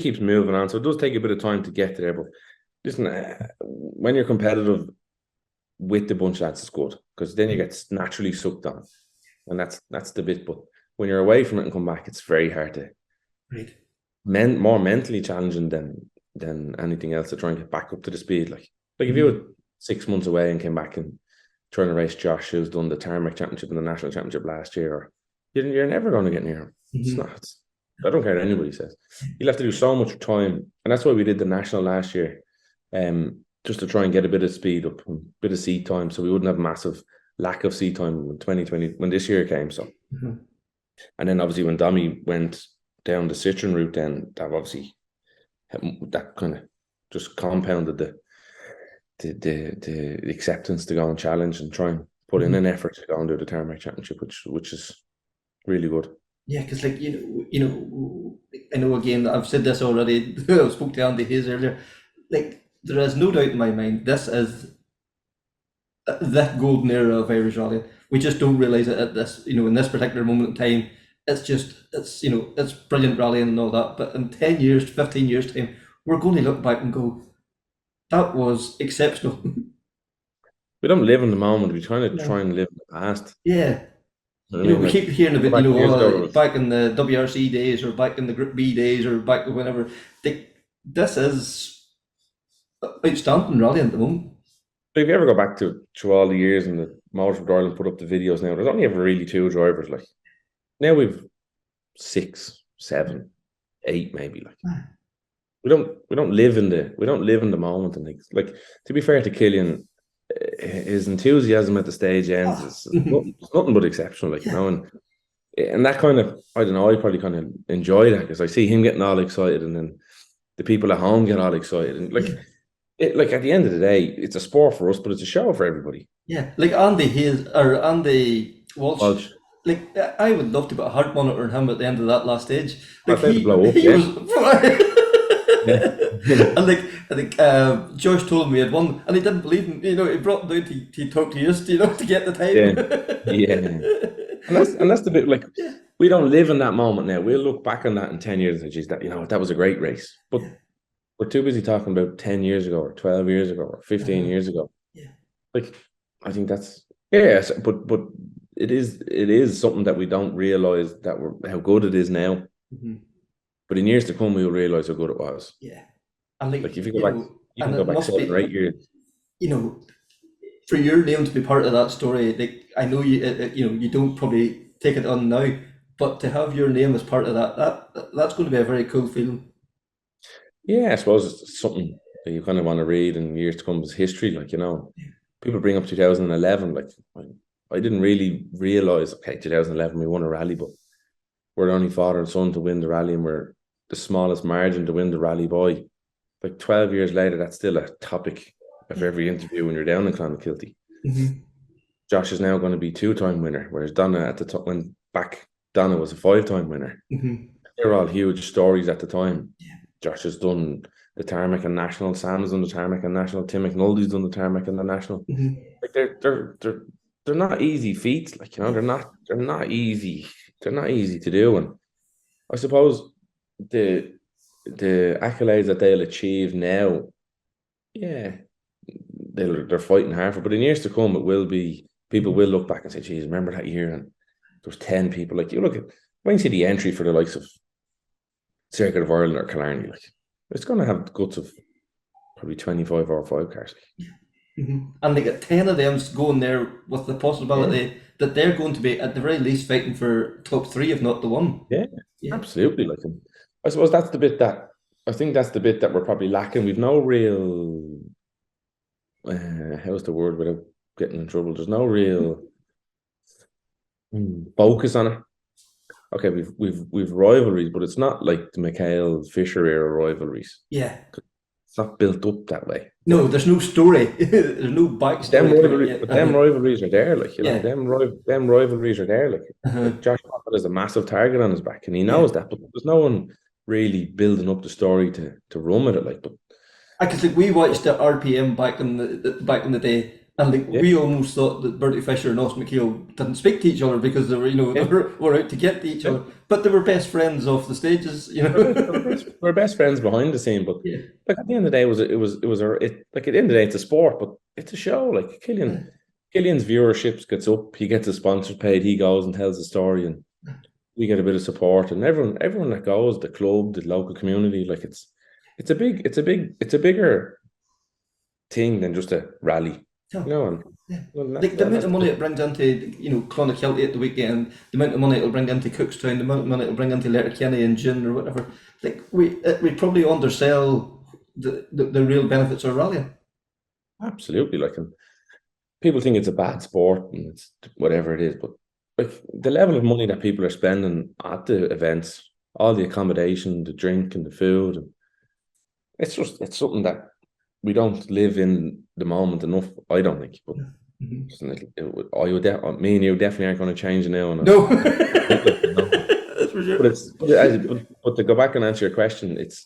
keeps moving on, so it does take a bit of time to get there. But listen, when you're competitive with the bunch of lads, it's good, because then you get naturally sucked on, and that's the bit. But when you're away from it and come back, it's very hard to, more mentally challenging than anything else, to try and get back up to the speed. Like if you were 6 months away and came back and trying to race Josh, who's done the Tarmac Championship and the National Championship last year, you're never going to get near him. It's not. I don't care what anybody says. You'll have to do so much time, and that's why we did the National last year, just to try and get a bit of speed up, a bit of seat time, so we wouldn't have massive lack of seat time in 2020 when this year came. So. And then obviously when Dommy went down the Citroen route, then that kind of just compounded the acceptance to go and challenge and try and put in an effort to go and do the Tarmac Championship, which is really good. Yeah, because, like, I know, again, I've said this already. I spoke to Andy Hayes earlier. Like, there is no doubt in my mind, this is that golden era of Irish rallying. We just don't realise it at this, in this particular moment in time. It's brilliant rallying and all that. But in 10 years, 15 years time, we're going to look back and go, that was exceptional. We don't live in the moment. We try No. and live in the past. Yeah. You know what I mean? We Like, keep hearing go about, back years ago, back in the WRC days or back in the Group B days or back whenever. This is outstanding rallying at the moment. if you ever go back to through all the years and the Motorsport Ireland put up the videos now, there's only ever really 2 drivers. Like now we've 6, 7, 8 maybe. Like we don't live in the moment and things. Like to be fair to Killian, his enthusiasm at the stage ends is nothing but exceptional. Like and that kind of, I don't know, I probably kind of enjoy that because I see him getting all excited and then the people at home get all excited and like at the end of the day, it's a sport for us, but it's a show for everybody. Yeah, like Andy Walsh. Like I would love to put a heart monitor on him at the end of that last stage. Like he was. And like I think Josh told me he had won, and he didn't believe him. He brought him down to talk to us, to get the time. Yeah. And that's the bit, like we don't live in that moment now. We'll look back on that in 10 years and geez, that was a great race. But we're too busy talking about 10 years ago or 12 years ago or 15 years ago. Yeah. Like I think that's but it is something that we don't realise how good it is now. Mm-hmm. But in years to come we'll realise how good it was. Yeah. And like if you go back, you can go back 7 or 8 years. For your name to be part of that story, like I know you don't probably take it on now, but to have your name as part of that's going to be a very cool feeling. Yeah, I suppose it's something that you kind of want to read in years to come as history. Like, people bring up 2011. Like, I didn't really realise, 2011 we won a rally, but we're the only father and son to win the rally and we're the smallest margin to win the rally by. Like 12 years later, that's still a topic of every interview when you're down in Clonakilty. Mm-hmm. Josh is now going to be 2-time winner, whereas Donna at the time, Donna was a 5-time winner. Mm-hmm. They're all huge stories at the time. Yeah. Josh has done the Tarmac and National, Sam's done the Tarmac and National, Tim McNulty's done the Tarmac and the National. Mm-hmm. Like they're not easy feats. Like, they're not easy. They're not easy to do. And I suppose the accolades that they'll achieve now, they're fighting hard for. But in years to come, it will be, people will look back and say, geez, remember that year? And there was 10 people. Like, you look at, when you see the entry for the likes of Circuit of Ireland or Killarney, like, it's going to have the guts of probably 25 or 5 cars. Mm-hmm. And they get 10 of them going there with the possibility that they're going to be at the very least fighting for top 3, if not the 1. Yeah. Absolutely. Like, I suppose that's the bit that we're probably lacking. We've no real, how's the word without getting in trouble? There's no real focus on it. Okay, we've rivalries, but it's not like the McHale Fisher era rivalries. Yeah. It's not built up that way. No, there's no story. There's no backstory. Them rivalries are there, like, them rivalries are there. Like, Josh Moffat has a massive target on his back, and he knows that, but there's no one really building up the story to run with it. Like, but because we watched the RPM back in the day, and we almost thought that Bertie Fisher and Os McHale didn't speak to each other because they were were out to get to each other, but they were best friends off the stages. We're best friends behind the scene, but like at the end of the day, at the end of the day, it's a sport, but it's a show. Like Killian's viewership gets up, he gets his sponsors paid, he goes and tells the story, and we get a bit of support, and everyone that goes, the club, the local community, like it's a bigger thing than just a rally. Like the amount of money it brings into Clonakilty at the weekend, the amount of money it'll bring into Cookstown, the amount of money it'll bring into Letterkenny in June or whatever. Like we probably undersell the real benefits of rallying. Absolutely, like, and people think it's a bad sport and it's whatever it is, but like the level of money that people are spending at the events, all the accommodation, the drink, and the food, and it's something that we don't live in the moment enough, I don't think. But me and you definitely aren't going to change now. No, that's for sure. But to go back and answer your question, it's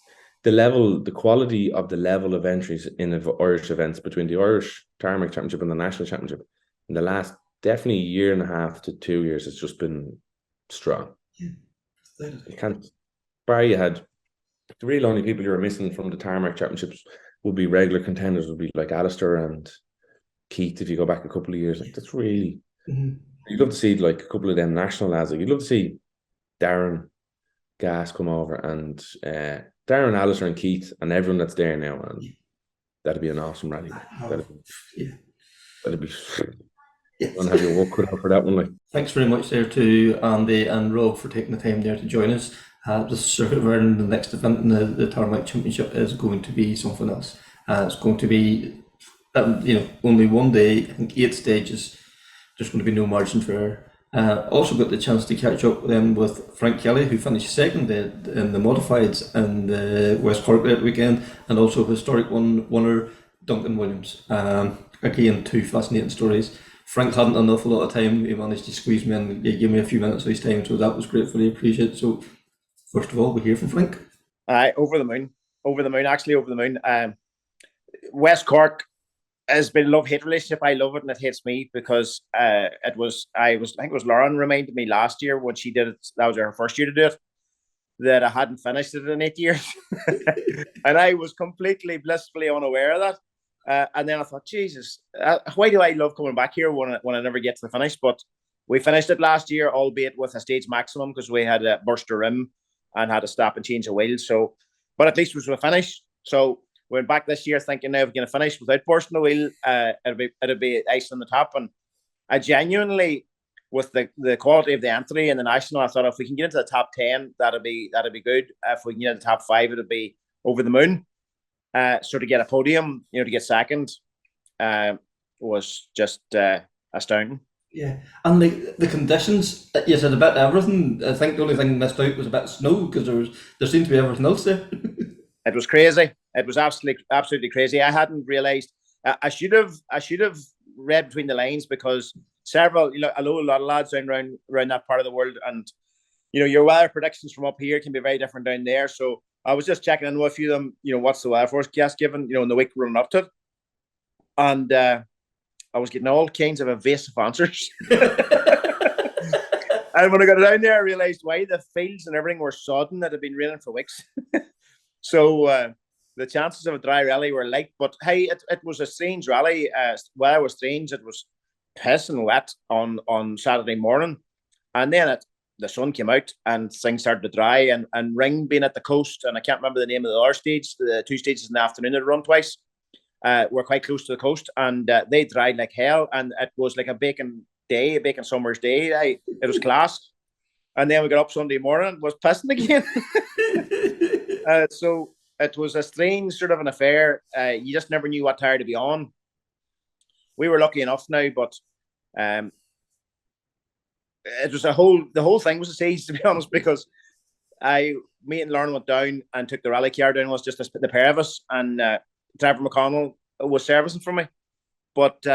the quality of the level of entries in Irish events between the Irish Tarmac Championship and the National Championship in the last definitely year and a half to 2 years has just been strong. Yeah. You can't. Barry had the real only people you were missing from the Tarmac Championships would be regular contenders, would be like Alistair and Keith. If you go back a couple of years, like that's really you'd love to see like a couple of them national lads. Like you'd love to see Darren Gas come over and Darren, Alistair, and Keith, and everyone that's there now, and that'd be an awesome rally. That'd be. Yes. Don't have your work cut out for that one. Like, thanks very much there to Andy and Rob for taking the time there to join us. The circuit of Ireland, the next event in the Tarmac Championship is going to be something else. It's going to be, only one day, I think 8 stages. There's going to be no margin for error. Also got the chance to catch up with Frank Kelly, who finished second in the modifieds in the West Cork that weekend, and also historic winner Duncan Williams. Again, 2 fascinating stories. Frank hadn't an awful lot of time. He managed to squeeze me in. He gave me a few minutes of his time, so that was gratefully appreciated. So, first of all, we hear from Frank. Over the moon. Actually, over the moon. West Cork has been a love-hate relationship. I love it and it hates me because I think it was Lauren reminded me last year when she did it. That was her first year to do it. That I hadn't finished it in 8 years, and I was completely blissfully unaware of that. And then I thought, Jesus, why do I love coming back here when I never get to the finish? But we finished it last year, albeit with a stage maximum because we had a burst of rim and had to stop and change the wheels. So, but at least it was a finish. So we went back this year thinking now we're going to finish without bursting the wheel. It'll be ice on the top. And I genuinely, with the quality of the entry in the national, I thought if we can get into the top 10, that'd be good. If we can get into the top 5, it'd be over the moon. So to get a podium, to get second, was just astounding. Yeah, and the conditions, you said a bit of everything. I think the only thing missed out was a bit of snow because there seemed to be everything else there. It was crazy. It was absolutely crazy. I hadn't realised. I should have read between the lines because several, I know a lot of lads around that part of the world, and your weather predictions from up here can be very different down there. So I was just checking in with a few of them, what's the weather forecast given, in the week running up to it. And I was getting all kinds of evasive answers. And when I got down there, I realised why the fields and everything were sodden. It had been raining for weeks. So the chances of a dry rally were light. But hey, it was a strange rally. Weather was strange. It was pissing wet on Saturday morning. And then the sun came out and things started to dry, and Ring being at the coast, and I can't remember the name of the other stage, the 2 stages in the afternoon that run twice, were quite close to the coast, and they dried like hell, and it was like a baking summer's day. It was class. And then we got up Sunday morning, was pissing again. So it was a strange sort of an affair. You just never knew what tire to be on. We were lucky enough now, but it was the whole thing was a siege, to be honest, because me and Lauren went down and took the rally car down. It was just the pair of us, and Trevor McConnell was servicing for me, but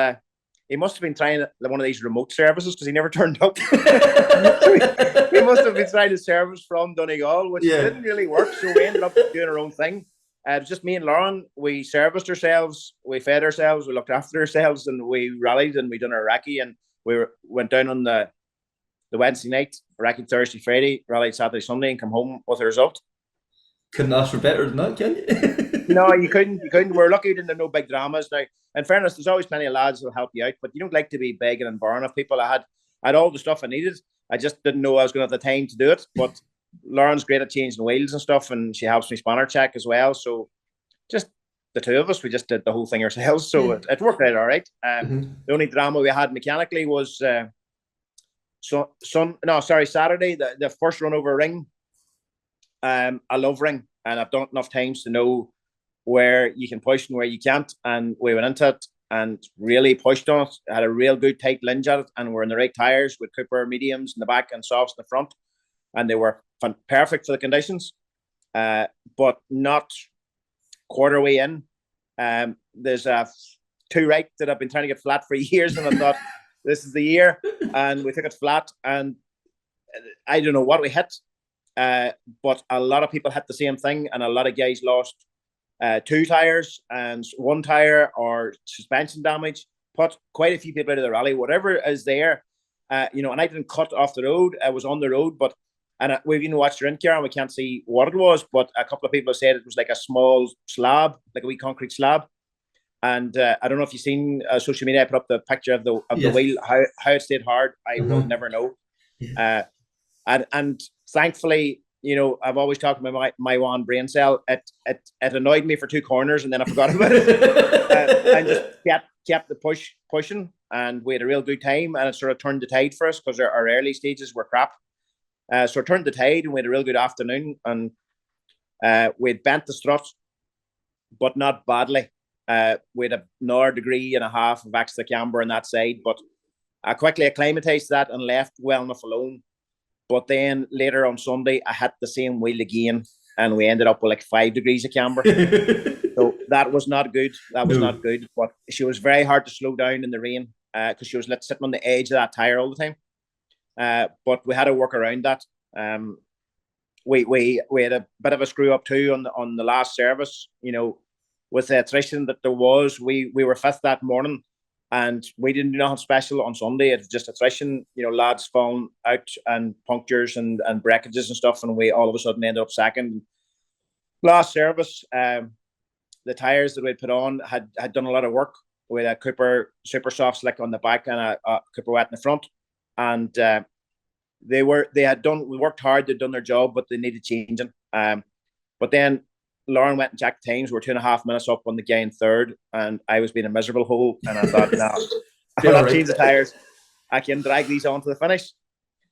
he must have been trying one of these remote services because he never turned up. He must have been trying to service from Donegal, which didn't really work. So we ended up doing our own thing. It was just me and Lauren. We serviced ourselves, we fed ourselves, we looked after ourselves, and we rallied and we done our recce, and went down on the Wednesday night, recce Thursday, Friday, rallied Saturday, Sunday, and come home with a result. Couldn't ask for better than that, can you? No, you couldn't. We're lucky we didn't have no big dramas. Now, in fairness, there's always plenty of lads who'll help you out, but you don't like to be begging and borrowing of people. I had all the stuff I needed. I just didn't know I was going to have the time to do it. But Lauren's great at changing wheels and stuff, and she helps me spanner check as well. So just the two of us, we just did the whole thing ourselves. So it worked out all right. The only drama we had mechanically was Saturday, the first run over Ring. I love Ring, and I've done it enough times to know where you can push and where you can't. And we went into it and really pushed on it. I had a real good tight lunge at it, and we're in the right tyres with Cooper mediums in the back and softs in the front, and they were perfect for the conditions. But not quarter way in. There's a two right that I've been trying to get flat for years, and I thought this is the year, and we took it flat, and I don't know what we hit. but a lot of people had the same thing, and a lot of guys lost 2 tires and 1 tire or suspension damage. Put quite a few people out of the rally. Whatever is there, and I didn't cut off the road. I was on the road, but we've watched the rink here and we can't see what it was. But a couple of people said it was like a small slab, like a wee concrete slab. And I don't know if you've seen social media. I put up the picture of the wheel, how it stayed hard. I will never know. And thankfully, I've always talked about my one brain cell. It annoyed me for 2 corners, and then I forgot about it. And just kept the pushing, and we had a real good time. And it sort of turned the tide for us because our early stages were crap. So it turned the tide, and we had a real good afternoon. And we'd bent the strut, but not badly. We had another degree and a half of extra camber on that side, but I quickly acclimatized that and left well enough alone. But then later on Sunday, I hit the same wheel again, and we ended up with like 5 degrees of camber. So that was not good. That was not good. But she was very hard to slow down in the rain because she was sitting on the edge of that tire all the time. But we had to work around that. We had a bit of a screw up too on the last service. With the attrition that there was, we were 5th that morning. And we didn't do nothing special on Sunday. It was just attrition, lads falling out and punctures and breakages and stuff. And we all of a sudden ended up 2nd. Last service, the tyres that we'd put on had done a lot of work with a Cooper Super Soft Slick on the back and a Cooper Wet in the front. And we worked hard, they'd done their job, but they needed changing. But then Lauren went and checked times. We're 2.5 minutes up on the guy in 3rd, and I was being a miserable hole. And I thought, no, I'll not change the tires. I can drag these on to the finish,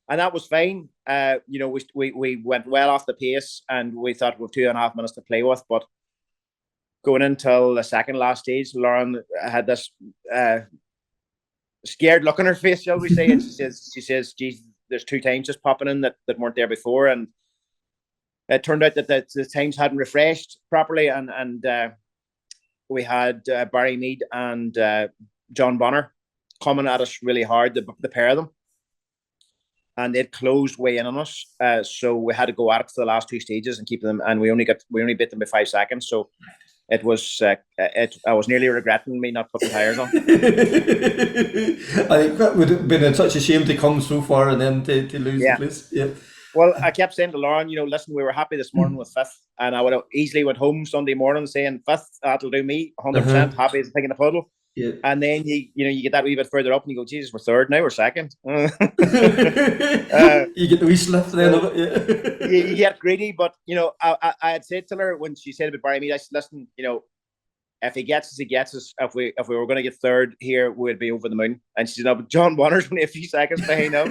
and that was fine. We went well off the pace, and we thought we've 2.5 minutes to play with. But going until the second last stage, Lauren had this scared look on her face, shall we say? And she says, "Geez, there's 2 times just popping in that weren't there before," and it turned out that the times hadn't refreshed properly, and we had Barry Mead and John Bonner coming at us really hard, the pair of them, and they'd closed way in on us. So we had to go at it for the last 2 stages and keep them, and we only bit them by 5 seconds. So it was I was nearly regretting me not putting tires on. I think that would have been such a shame to come so far and then to lose the place. Yeah. Well, I kept saying to Lauren, listen, we were happy this morning with 5th, and I would have easily went home Sunday morning saying 5th, that'll do me, 100%, happy as a pig in a puddle. Yeah. And then you get that wee bit further up and you go, Jesus, we're 3rd now, we're 2nd. You get the wee slip then of it. Yeah. You get greedy, but I had said to her when she said about Barry Mead, I said, listen, if he gets us, he gets us. If we were going to get 3rd here, we'd be over the moon. And she said, no, but John Bonner's only a few seconds behind now.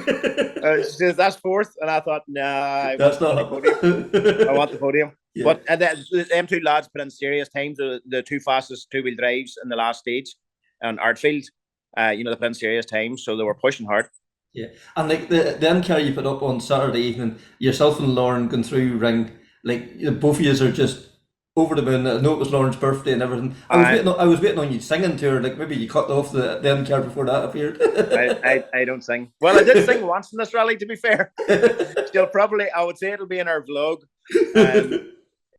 She says, that's 4th. And I thought, nah, that's not the podium. I want the podium. Yeah. But them 2 lads put in serious times, the 2 fastest 2-wheel drives in the last stage on Artfield. They put in serious times, so they were pushing hard. Yeah. And like the NCAR you put up on Saturday evening, yourself and Lauren going through ring, like both of you are just over the moon. I know it was Lauren's birthday and everything. I was waiting on you singing to her. Like maybe you cut off the NCAR before that appeared. I don't sing. Well, I did sing once in this rally, to be fair. Still, probably I would say it'll be in our vlog.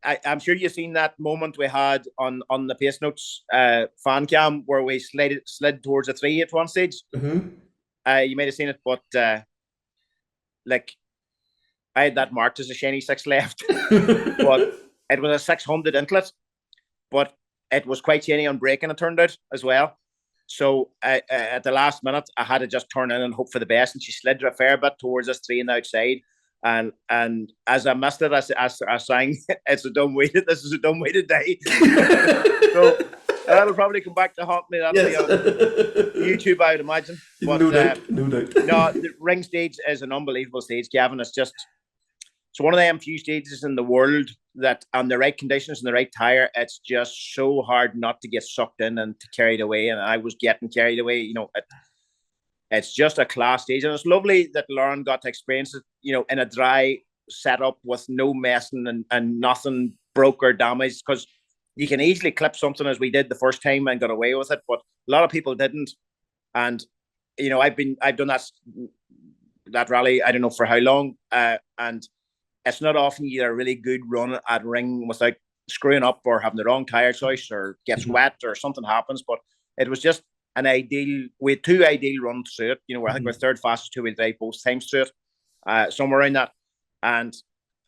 I'm sure you've seen that moment we had on the Pace Notes fan cam where we slid towards a 3 at one stage. Mm-hmm. You might have seen it, but like I had that marked as a shiny 6 left, but it was a 600 intlet, but it was quite shiny on braking, it turned out as well. So at the last minute, I had to just turn in and hope for the best, and she slid a fair bit towards us 3 on the outside. And as I missed it, I sang, "It's a dumb way to, this is a dumb way to die." So that'll probably come back to haunt me. That'll be on YouTube, I would imagine. But, no doubt. No, the ring stage is an unbelievable stage, Gavin. It's one of them few stages in the world that, on the right conditions and the right tire, it's just so hard not to get sucked in and carried away. And I was getting carried away. It's just a class stage, and it's lovely that Lauren got to experience it, in a dry setup with no messing and nothing broke or damaged. Because you can easily clip something, as we did the first time, and got away with it, but a lot of people didn't. And I've done that rally, I don't know for how long, and it's not often you get a really good run at ring without screwing up or having the wrong tire choice or gets wet or something happens. But it was just an ideal. We had 2 ideal runs through it. I think we're third fastest 2-wheel drive both times through it, somewhere around that. And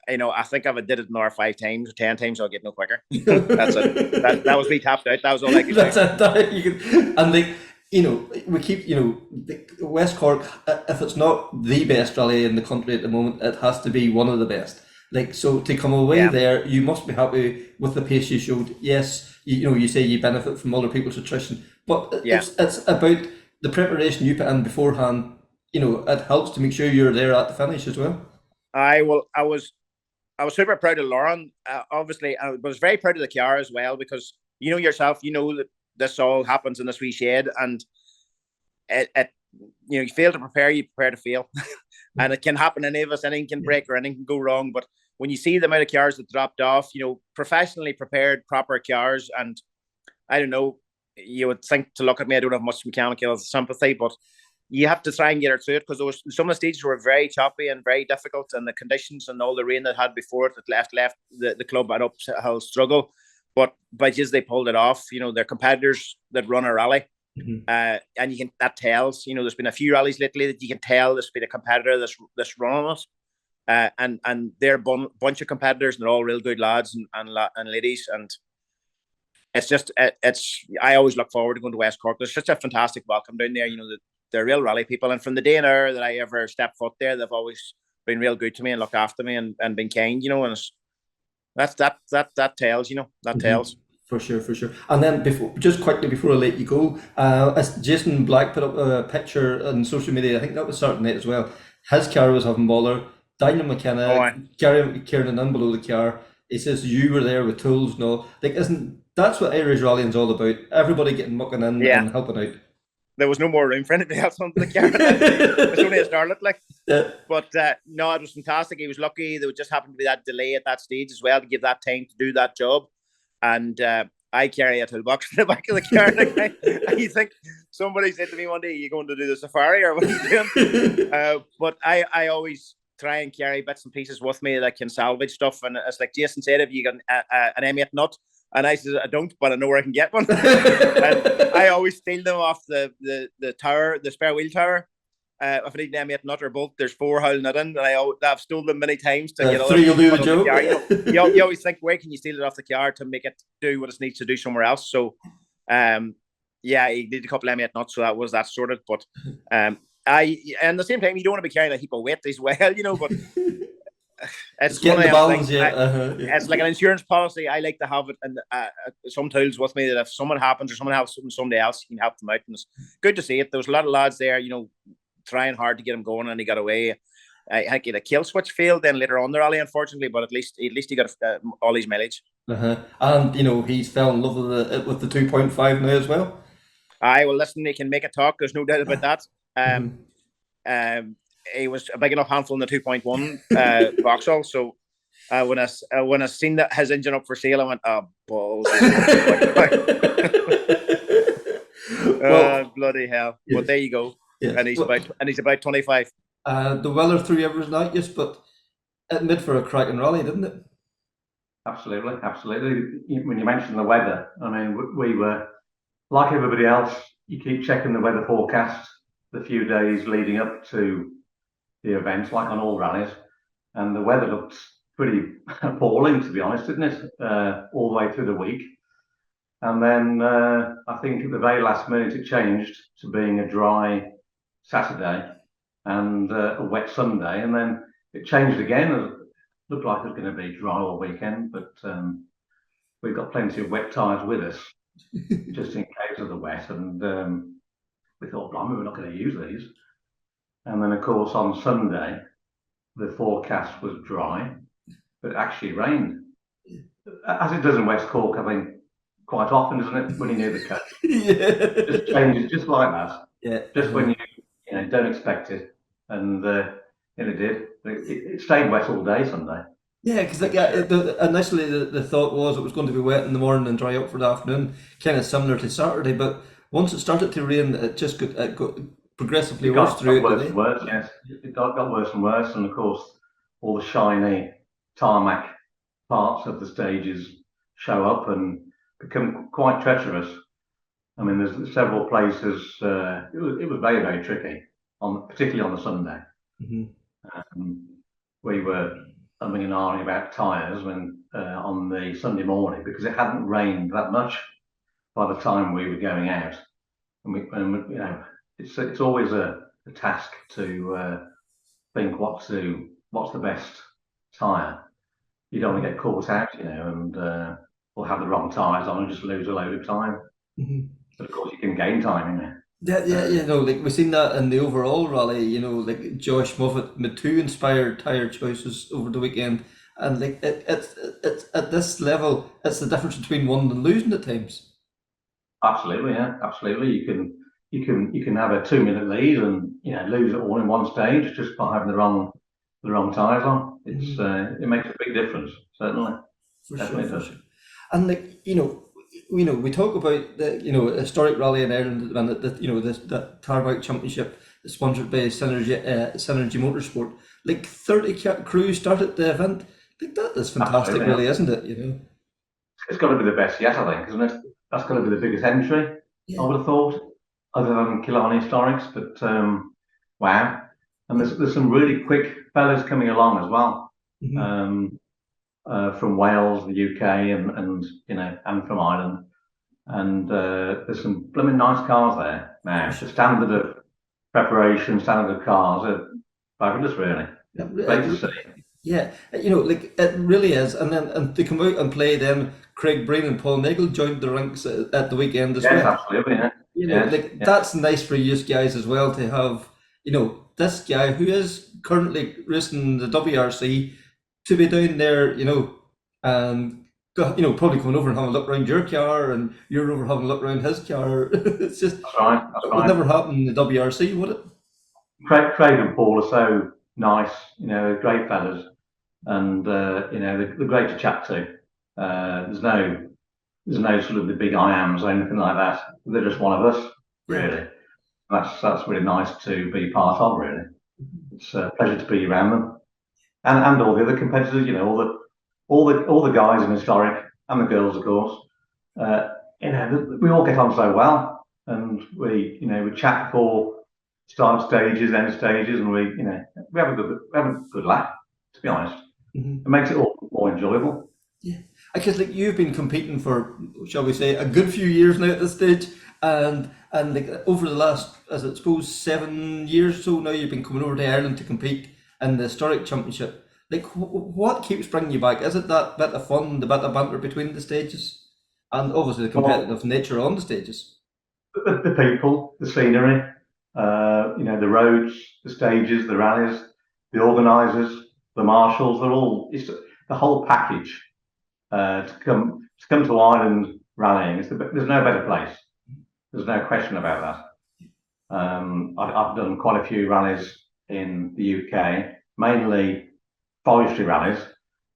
I think if I did it another 5 times or 10 times, I'll get no quicker. That's it. That was me tapped out. That was all I could do. And we keep, West Cork, if it's not the best rally in the country at the moment, it has to be one of the best. So to come away there, you must be happy with the pace you showed. Yes, you say you benefit from other people's attrition, but it's about the preparation you put in beforehand. It helps to make sure you're there at the finish as well. I was super proud of Lauren. Obviously, I was very proud of the car as well, because yourself, that this all happens in this wee shed, and you fail to prepare, you prepare to fail. And it can happen to any of us. Anything can break or anything can go wrong. But when you see the amount of cars that dropped off, professionally prepared, proper cars, and I don't know, you would think to look at me, I don't have much mechanical sympathy, but you have to try and get her through it, because some of the stages were very choppy and very difficult, and the conditions and all the rain that had before it that left the club at uphill struggle. But by just they pulled it off. They're competitors that run a rally. And that tells. There's been a few rallies lately that you can tell there's been a competitor that's running it, and they're a bunch of competitors, and they're all real good lads and ladies, and it's just I always look forward to going to West Cork. There's such a fantastic welcome down there. They're real rally people, and from the day now that I ever stepped foot there, they've always been real good to me and looked after me and been kind. And that tells. That tells. For sure. And then just quickly before I let you go, as Jason Black put up a picture on social media, I think that was Saturday night as well. His car was having bother. Daniel McKenna carrying in below the car. He says you were there with tools. No, that's what Irish rallying's all about? Everybody getting mucking in and helping out. There was no more room for anybody else on the car. It was only a starlet, But no, it was fantastic. He was lucky. There just happened to be that delay at that stage as well to give that time to do that job. And I carry a toolbox in the back of the car. And you think somebody said to me one day, "Are you going to do the safari or what are you doing?" But I always try and carry bits and pieces with me that can salvage stuff. And it's like Jason said, if you got an M8 nut, and I said I don't, but I know where I can get one. And I always steal them off the tower, the spare wheel tower. If I need an M8 nut or bolt, there's 4 holding it in, and I've stolen them many times to get 3 will do the job. You always think, where can you steal it off the car to make it do what it needs to do somewhere else? So, you need a couple of M8 nuts, so that was that sorted. But and at the same time, you don't want to be carrying a heap of weight as well, but it's getting the balance. It's like an insurance policy. I like to have it and some tools with me that if someone happens or someone helps somebody else, you can help them out. And it's good to see it. There was a lot of lads there, trying hard to get him going, and he got away. I think he had a kill switch failed then later on the rally, unfortunately, but at least he got all his mileage. And he's fell in love with the 2.5 now as well. Well, listen, he can make it talk. There's no doubt about that. He was a big enough handful in the 2.1 Vauxhall. So when I seen that his engine up for sale, I went, "Oh balls!" Bloody hell! Yes. But there you go. Yes. And he's about 25. The weather threw everything out, yes, but it made for a cracking rally, didn't it? Absolutely. When you mentioned the weather, I mean, we were like everybody else. You keep checking the weather forecast the few days leading up to the events, like on all rallies, and the weather looked pretty appalling, to be honest, didn't it? All the way through the week. And then I think at the very last minute it changed to being a dry Saturday and a wet Sunday, and then it changed again. It looked like it was going to be dry all weekend, but we've got plenty of wet tyres with us just in case of the wet, and we thought, blimey, we're not going to use these. And then, of course, on Sunday, the forecast was dry, but it actually rained. As it does in West Cork, I think, quite often, isn't it, when you're near the coast? It just changes just like that. Yeah. Just when you don't expect it. And it did. It stayed wet all day Sunday. Yeah, because initially the thought was it was going to be wet in the morning and dry up for the afternoon, kind of similar to Saturday. But once it started to rain, it just got progressively worse throughout the day. Worse, yes. It got worse and worse, and of course all the shiny tarmac parts of the stages show up and become quite treacherous. I mean, there's several places. It was very, very tricky, particularly on the Sunday. We were umming and ahhing about tyres on the Sunday morning because it hadn't rained that much by the time we were going out. And it's always a task to think what's the best tyre. You don't want to get caught out, and or have the wrong tyres on and just lose a load of time. But of course, you can gain time, Yeah, like we've seen that in the overall rally, like Josh Moffat made 2 inspired tyre choices over the weekend, and like it's at this level, it's the difference between winning and losing at times. Absolutely, yeah, absolutely. You can have a 2-minute lead and lose it all in one stage just by having the wrong tyres on. It makes a big difference, certainly. For sure. And like we talk about the historic rally in Ireland and the Tarmac Championship sponsored by Synergy Motorsport. Like 30 crews started the event. Like that is fantastic, really, isn't it? It's got to be the best yet, I think, isn't it? That's got to be the biggest entry. I would have thought, other than Killarney Historics. But wow, and there's some really quick fellas coming along as well. From Wales, the UK, and from Ireland, and there's some blooming nice cars there now. The standard of preparation, standard of cars are fabulous, really. Great to see. Yeah, like it really is. And to come out and play, then Craig Breen and Paul Nagel joined the ranks at the weekend as well. Yes, absolutely. Yeah. That's nice for you guys as well to have this guy who is currently racing the WRC to be down there, and probably coming over and having a look around your car, and you're over having a look around his car. It's just that's right. It would never happen in the WRC, would it? Craig and Paul are so nice, great fellas, and they're great to chat to. There's no sort of the big I ams or anything like that. They're just one of us, really. That's really nice to be part of, really. It's a pleasure to be around them. And all the other competitors, all the guys in historic and the girls, of course. We all get on so well, and we chat before start stages, end stages, and we have a good laugh. To be honest, it makes it all more enjoyable. Yeah, because like you've been competing for, shall we say, a good few years now at this stage, and like over the last, as I suppose, 7 years or so now, you've been coming over to Ireland to compete in the historic championship. Like, what keeps bringing you back? Is it that bit of fun, the bit of banter between the stages, and obviously the competitive nature on the stages? The people, the scenery, the roads, the stages, the rallies, the organisers, the marshals. It's the whole package. To come to Ireland rallying, there's no better place. There's no question about that. I've done quite a few rallies in the UK, mainly forestry rallies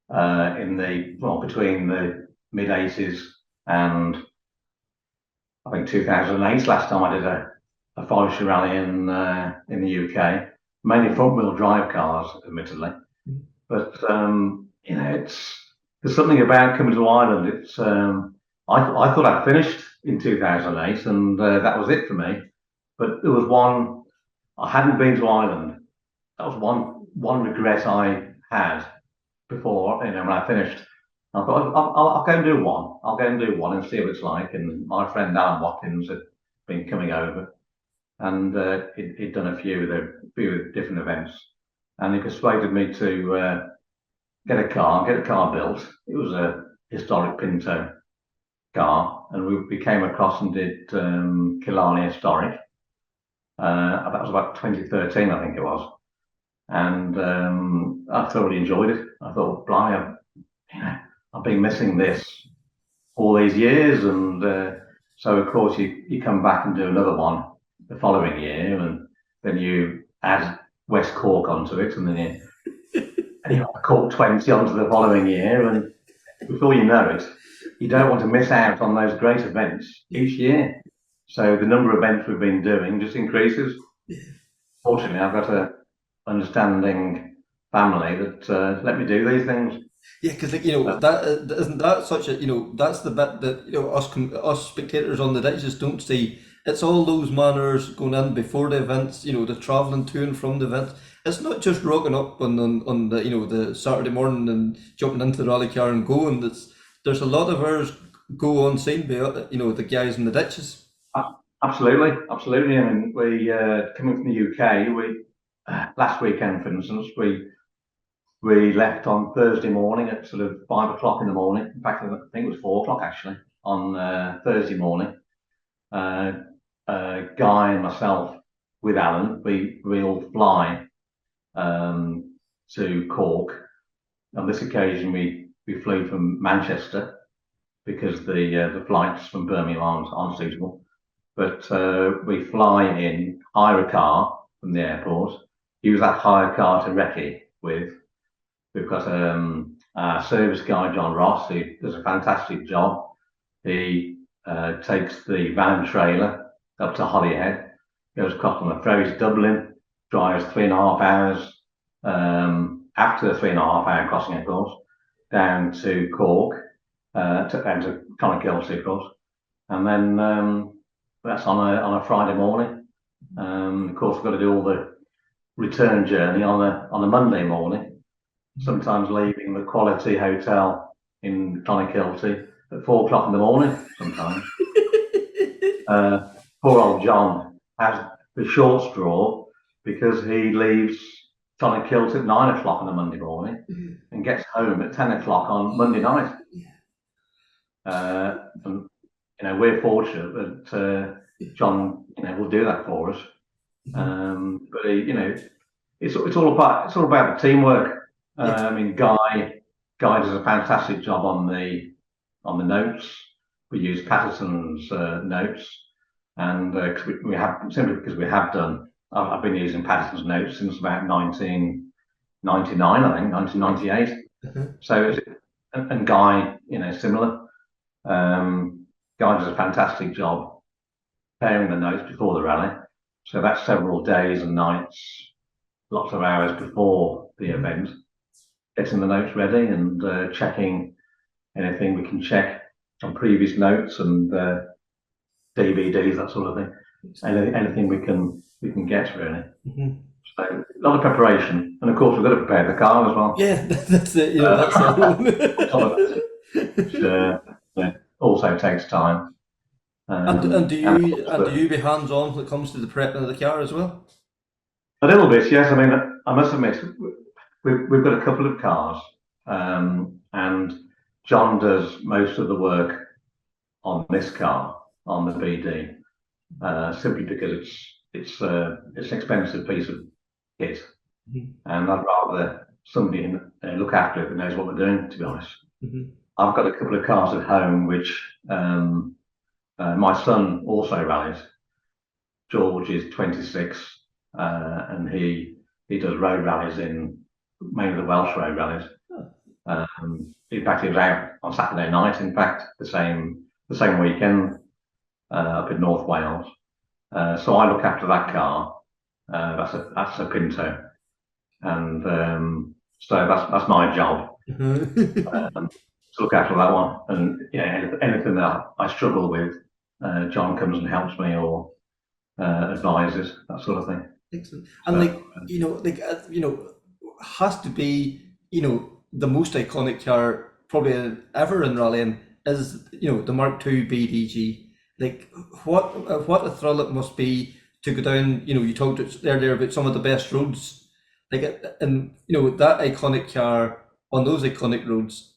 between the mid 80s and I think 2008. Last time I did a forestry rally in the UK, mainly front wheel drive cars, admittedly, but there's something about coming to Ireland. It's I thought I'd finished in 2008 and that was it for me, but there was one. I hadn't been to Ireland. That was one regret I had before, when I finished. I thought I'll go and do one. I'll go and do one and see what it's like. And my friend Alan Watkins had been coming over, and he'd done a few different events, and he persuaded me to get a car built. It was a historic Pinto car, and we came across and did Killarney Historic. That was about 2013, I think it was. And I thoroughly enjoyed it. I thought, blimey, I've been missing this all these years, and so of course you come back and do another one the following year, and then you add West Cork onto it, and then you Cork 20 onto the following year, and before you know it, you don't want to miss out on those great events each year. So the number of events we've been doing just increases. Fortunately, I've got a understanding family that let me do these things. Yeah, because isn't that such a that's the bit that us spectators on the ditches don't see. It's all those manners going in before the events, the travelling to and from the events. It's not just rocking up on the the Saturday morning and jumping into the rally car and going. There's a lot of ours go on scene by the guys in the ditches. Absolutely, absolutely. I mean, we coming from the UK, we last weekend, for instance, we left on Thursday morning at sort of 5 o'clock in the morning. In fact, I think it was 4 o'clock actually on Thursday morning. Guy and myself with Alan, we all fly to Cork. On this occasion, we flew from Manchester because the flights from Birmingham aren't suitable. But we fly in, hire a car from the airport, use that hire car to recce with. We've got our service guy, John Ross, who does a fantastic job. He takes the van and trailer up to Holyhead, goes across on the ferry to Dublin, drives 3.5 hours after the 3.5 hour crossing, of course, down to Cork, down to Clonakilty, of course, and then that's on a Friday morning. Of course, we've got to do all the return journey on a Monday morning. Sometimes leaving the Quality Hotel in Clonakilty at 4 o'clock in the morning. Sometimes. Poor old John has the short straw because he leaves Clonakilty at 9 o'clock on a Monday morning and gets home at 10 o'clock on Monday night. And we're fortunate that John, will do that for us. But it's all about the teamwork. I mean, Guy does a fantastic job on the notes. We use Patterson's notes, and we have done. I've been using Patterson's notes since about 1999, I think, 1998. So, and Guy, similar. Guy does a fantastic job preparing the notes before the rally. So that's several days and nights, lots of hours before the event, getting the notes ready and checking anything we can check on previous notes and DVDs, that sort of thing. Anything we can get really. So a lot of preparation, and of course we've got to prepare the car as well. Yeah, that's it. That's it. Which also takes time. And do you be hands on when it comes to the prepping of the car as well? A little bit, yes. I mean, I must admit, we've got a couple of cars, and John does most of the work on this car, on the BD, simply because it's an expensive piece of kit, and I'd rather somebody look after it that knows what we're doing, to be honest. I've got a couple of cars at home which my son also rallies. George is 26, and he does road rallies mainly the Welsh road rallies. In fact, he was out on Saturday night. In fact, the same weekend up in North Wales. So I look after that car. That's a Pinto, and so that's my job. To look after that one, and anything that I struggle with, John comes and helps me or advises, that sort of thing. Excellent. And has to be the most iconic car probably ever in rallying is the Mark II BDG. Like what a thrill it must be to go down. You talked earlier about some of the best roads, and that iconic car on those iconic roads.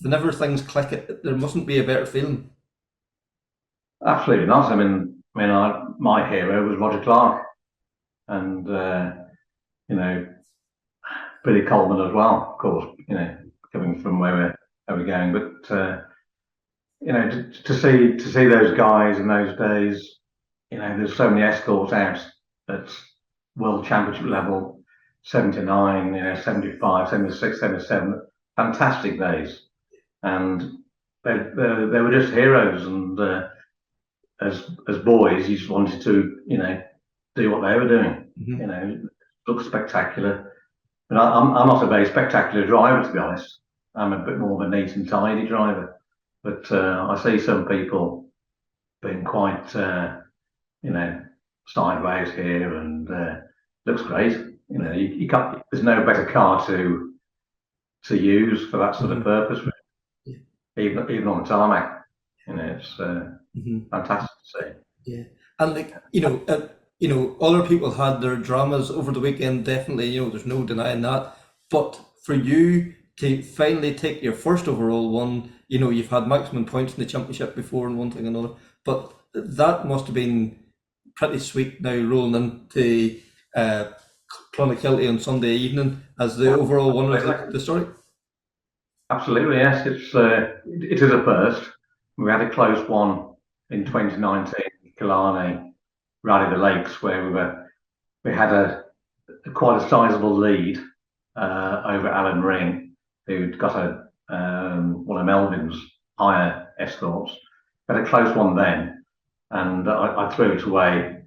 Whenever things click, there mustn't be a better feeling. Absolutely not. I mean, my hero was Roger Clark, and Billy Coleman as well, of course. Coming from where we're going, but to see those guys in those days, there's so many escorts out at World Championship level, 79, 75, 76, 77, fantastic days. And they were just heroes, and as boys, you just wanted to do what they were doing. Look spectacular. But I'm not a very spectacular driver, to be honest. I'm a bit more of a neat and tidy driver. But I see some people being quite, sideways here, and looks great. You can't. There's no better car to use for that sort of purpose, even on the tarmac. It's fantastic to see. Yeah, and other people had their dramas over the weekend. Definitely, there's no denying that. But for you to finally take your first overall one, you've had maximum points in the championship before and one thing and another. But that must have been pretty sweet now rolling into Clonakilty on Sunday evening as the overall winner of the story. Absolutely, yes. It is a first. We had a close one in 2019, Killarney Rally the Lakes, where we had a quite a sizable lead over Alan Ring, who'd got one of Melvin's higher escorts. We had a close one then, and I threw it away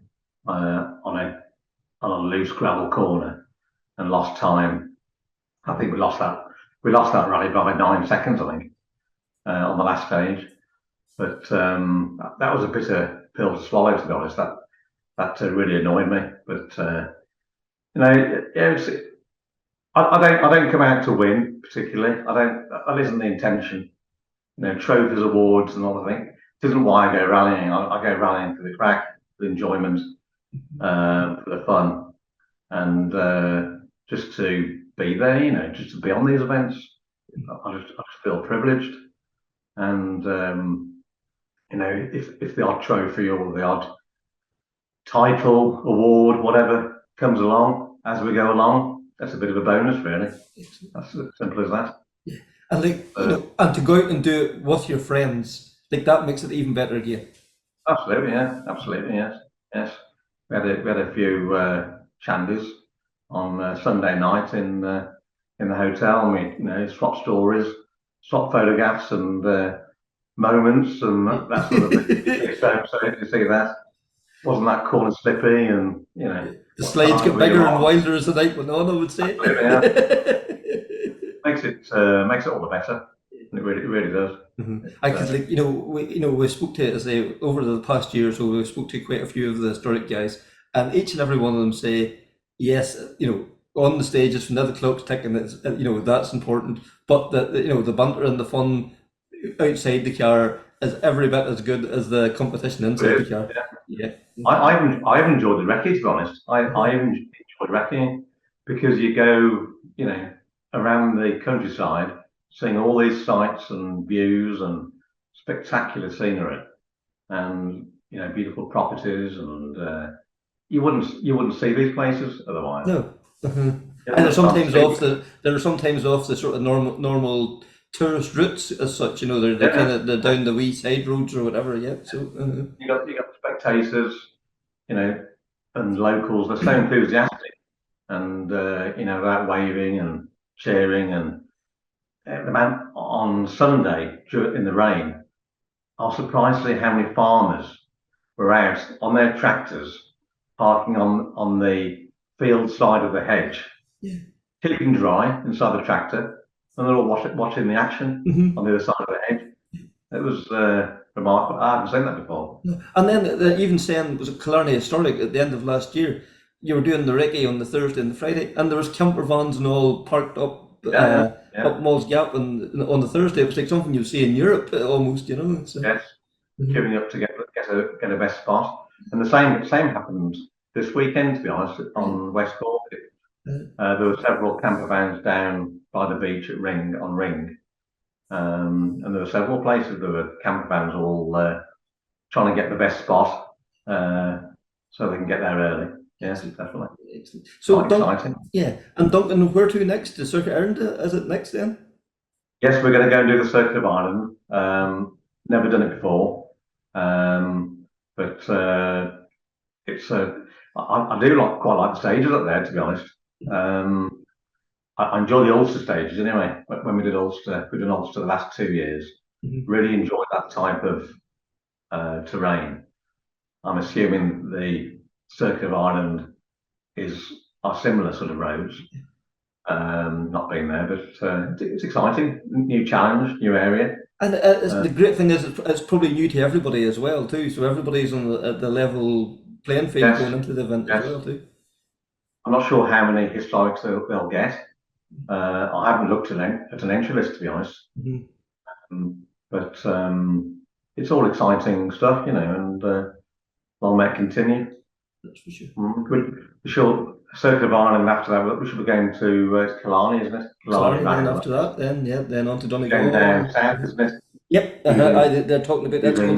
on a loose gravel corner and lost time. I think we lost that rally by 9 seconds, I think, on the last stage. But that was a bitter pill to swallow, to be honest. That really annoyed me. But I don't come out to win particularly. That isn't the intention. Trophies, awards, and all that thing. It isn't why I go rallying. I go rallying for the crack, for the enjoyment, for the fun, and just to be there. Just to be on these events. I just feel privileged, and if the odd trophy or the odd title, award, whatever comes along as we go along, that's a bit of a bonus, really. That's as simple as that. Yeah, and and to go out and do it with your friends, that makes it even better again. Absolutely, yeah, absolutely, yes. We had a few shandies on Sunday night in the hotel, and we swapped stories, swapped photographs, and moments, and that sort of thing. So you see that. Wasn't that cool and slippy, and the slides get bigger and wilder as the night went on, I would say. Yeah. makes it all the better. It really does. Because we spoke to over the past year or so, we spoke to quite a few of the historic guys, and each and every one of them say, yes, on the stages when the clock's ticking, that's important, but the banter and the fun outside the car is every bit as good as the competition inside the car. Yeah. I've enjoyed the recce, to be honest. I've enjoyed recceing because you go, around the countryside, seeing all these sights and views and spectacular scenery, and beautiful properties, and you wouldn't see these places otherwise. No. And they're sometimes off the sort of normal tourist routes as such. They're down the wee side roads or whatever. Yeah. So you got spectators, and locals. They're so enthusiastic, and that waving and cheering, and the man on Sunday in the rain. I was surprised to see how many farmers were out on their tractors, parking on the field side of the hedge, keeping dry inside the tractor, and they're all watching the action on the other side of the hedge. It was remarkable. I haven't seen that before. No. And then even saying, was it Killarney Historic at the end of last year, you were doing the recce on the Thursday and the Friday, and there was camper vans and all parked up up Moll's Gap, and on the Thursday it was like something you'd see in Europe almost, So. Yes, queuing up to get a best spot, and the same happened this weekend, to be honest, on West Cork. There were several camper vans down by the beach at Ring, and there were several places there were camper vans all trying to get the best spot so they can get there early. Yes, definitely. Excellent. So exciting. Yeah, and Duncan, where to next? The Circuit Ireland, is it next then? Yes, we're going to go and do the Circuit of Ireland. Never done it before, but it's I do quite like the stages up there, to be honest. I enjoy the Ulster stages anyway. When we did Ulster, we've done Ulster the last 2 years. Really enjoyed that type of terrain. I'm assuming the Circuit of Ireland are similar sort of roads. not being there, but it's exciting. New challenge, new area. And the great thing is, it's probably new to everybody as well too. So everybody's on at the level playing field Yes, going into the event as yes. well too. I'm not sure how many historics they'll get. I haven't looked at an entry list, to be honest. But it's all exciting stuff, and long may it continue. That's for sure. We shall Circuit of Ireland after that. We should be going to Killarney, isn't it? Killarney, then after that, then on to Donegal. Down south, isn't it? Yep, they're talking about that's going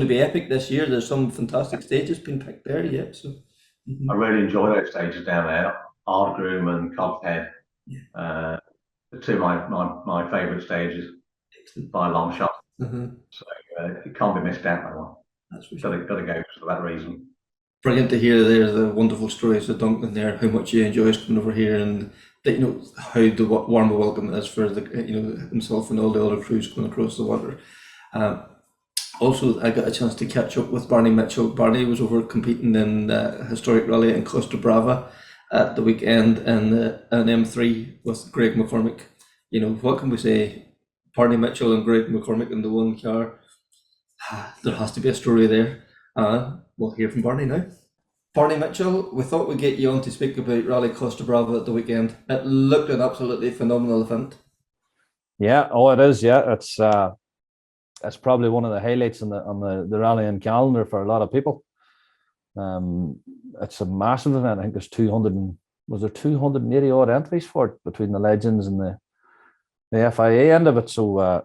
to be epic this year. There's some fantastic stages being picked there. Yep, so I really enjoy those stages down there, Ardgroom and Cob's Head. The two of my favourite stages by a long shot. So it can't be missed out, that one. That's for sure. Got to go for that reason. Brilliant to hear there the wonderful stories of Duncan there, how much he enjoys coming over here, and that, how the warm a welcome it is for the himself and all the other crews going across the water. Also, I got a chance to catch up with Barney Mitchell. Barney was over competing in the historic rally in Costa Brava at the weekend, and an M3 with Greg McCormick. What can we say? Barney Mitchell and Greg McCormick in the one car. There has to be a story there. We'll hear from Barney now. Barney Mitchell, we thought we'd get you on to speak about Rally Costa Brava at the weekend. It looked an absolutely phenomenal event. Yeah, it is. Yeah, it's probably one of the highlights on the rallying calendar for a lot of people. It's a massive event. I think there's 280 odd entries for it between the legends and the FIA end of it. So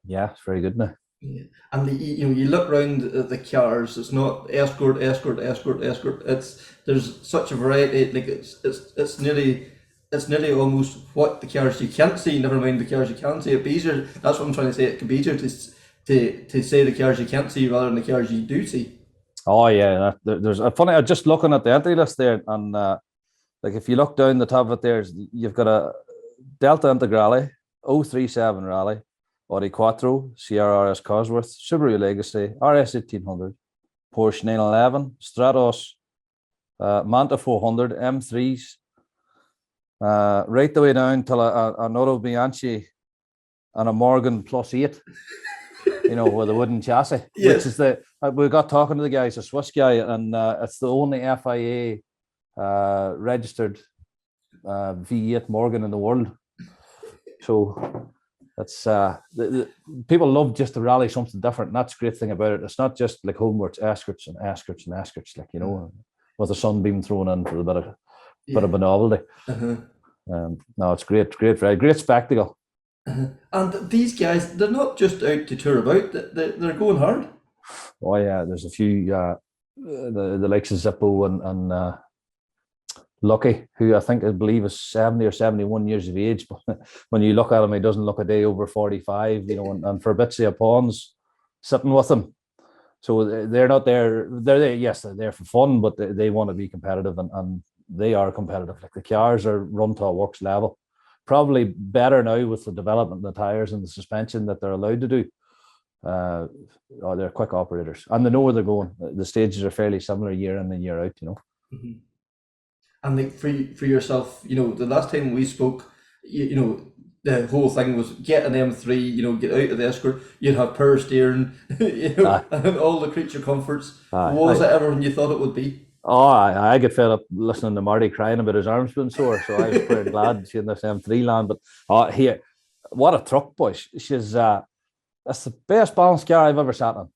it's very good now. Yeah. And you look around at the cars. It's not escort. There's such a variety. Like it's nearly almost what the cars you can't see. Never mind the cars you can see. It'd be easier. That's what I'm trying to say. It could be easier to say the cars you can't see rather than the cars you do see. Oh yeah, there's a funny. I'm just looking at the entry list there, and like if you look down the top of it, you've got a Delta Integrale, 037 Rally, Audi Quattro, CRRS Cosworth, Subaru Legacy, RS 1800, Porsche 911, Stratos, Manta 400, M3s, right the way down till a Noro Bianchi and a Morgan Plus 8, with a wooden chassis. Yes. Which is we got talking to the guy, he's a Swiss guy, and it's the only FIA registered V8 Morgan in the world. So that's people love just to rally something different, and that's the great thing about it. It's not just like home where it's escorts, like with a sunbeam thrown in for a bit of novelty. No, it's great, great spectacle. And these guys, they're not just out to tour about; they're going hard. Oh yeah, there's a few the likes of Zippo and Lucky, who I believe is 70 or 71 years of age, but when you look at him, he doesn't look a day over 45, and Fabrizio Pons sitting with him. So they're not there. They're there, yes, they're there for fun, but they want to be competitive, and they are competitive. Like the cars are run to a works level. Probably better now with the development of the tires and the suspension that they're allowed to do. They're quick operators, and they know where they're going. The stages are fairly similar year in and year out, And like for yourself, the last time we spoke, the whole thing was get an M3, get out of the escort. You'd have power steering, and all the creature comforts. Was it ever when you thought it would be? Oh, I get fed up listening to Marty crying about his arms being sore, so I was pretty glad seeing this M3 land. But here, what a truck, boys! That's the best balanced car I've ever sat on.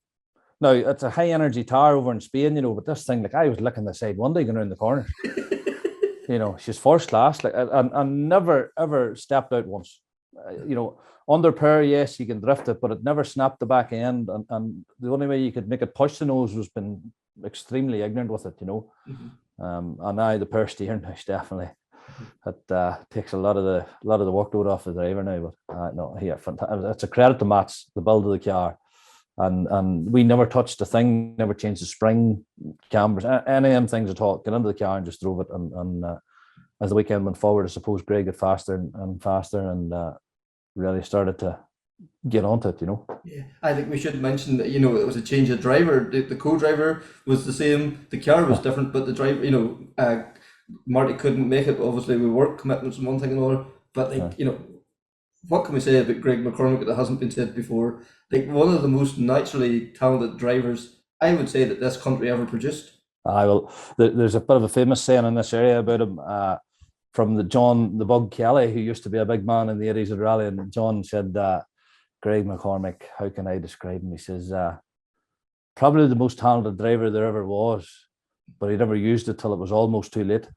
Now it's a high energy tower over in Spain, but this thing, like I was licking the side one day going around the corner. She's first class, like, and never ever stepped out once. Under power, yes, you can drift it, but it never snapped the back end. And the only way you could make it push the nose was been extremely ignorant with it, And now the power steering is definitely it takes a lot of the workload off the driver now. But fantastic. It's a credit to Mats, the build of the car. And we never touched the thing, never changed the spring, cambers, any of them things at all. Get into the car and just drove it. And as the weekend went forward, I suppose Greg got faster and faster and really started to get onto it, Yeah, I think we should mention that, it was a change of driver. The co-driver was the same, the car was different, but the driver, Marty couldn't make it. Obviously, with work commitments and one thing and another. But like what can we say about Greg McCormick that hasn't been said before? Like one of the most naturally talented drivers I would say that this country ever produced. There's a bit of a famous saying in this area about him from the John the Bug Kelly, who used to be a big man in the 80s at rally, and John said, Greg McCormick, how can I describe him? He says, probably the most talented driver there ever was, but he never used it till it was almost too late.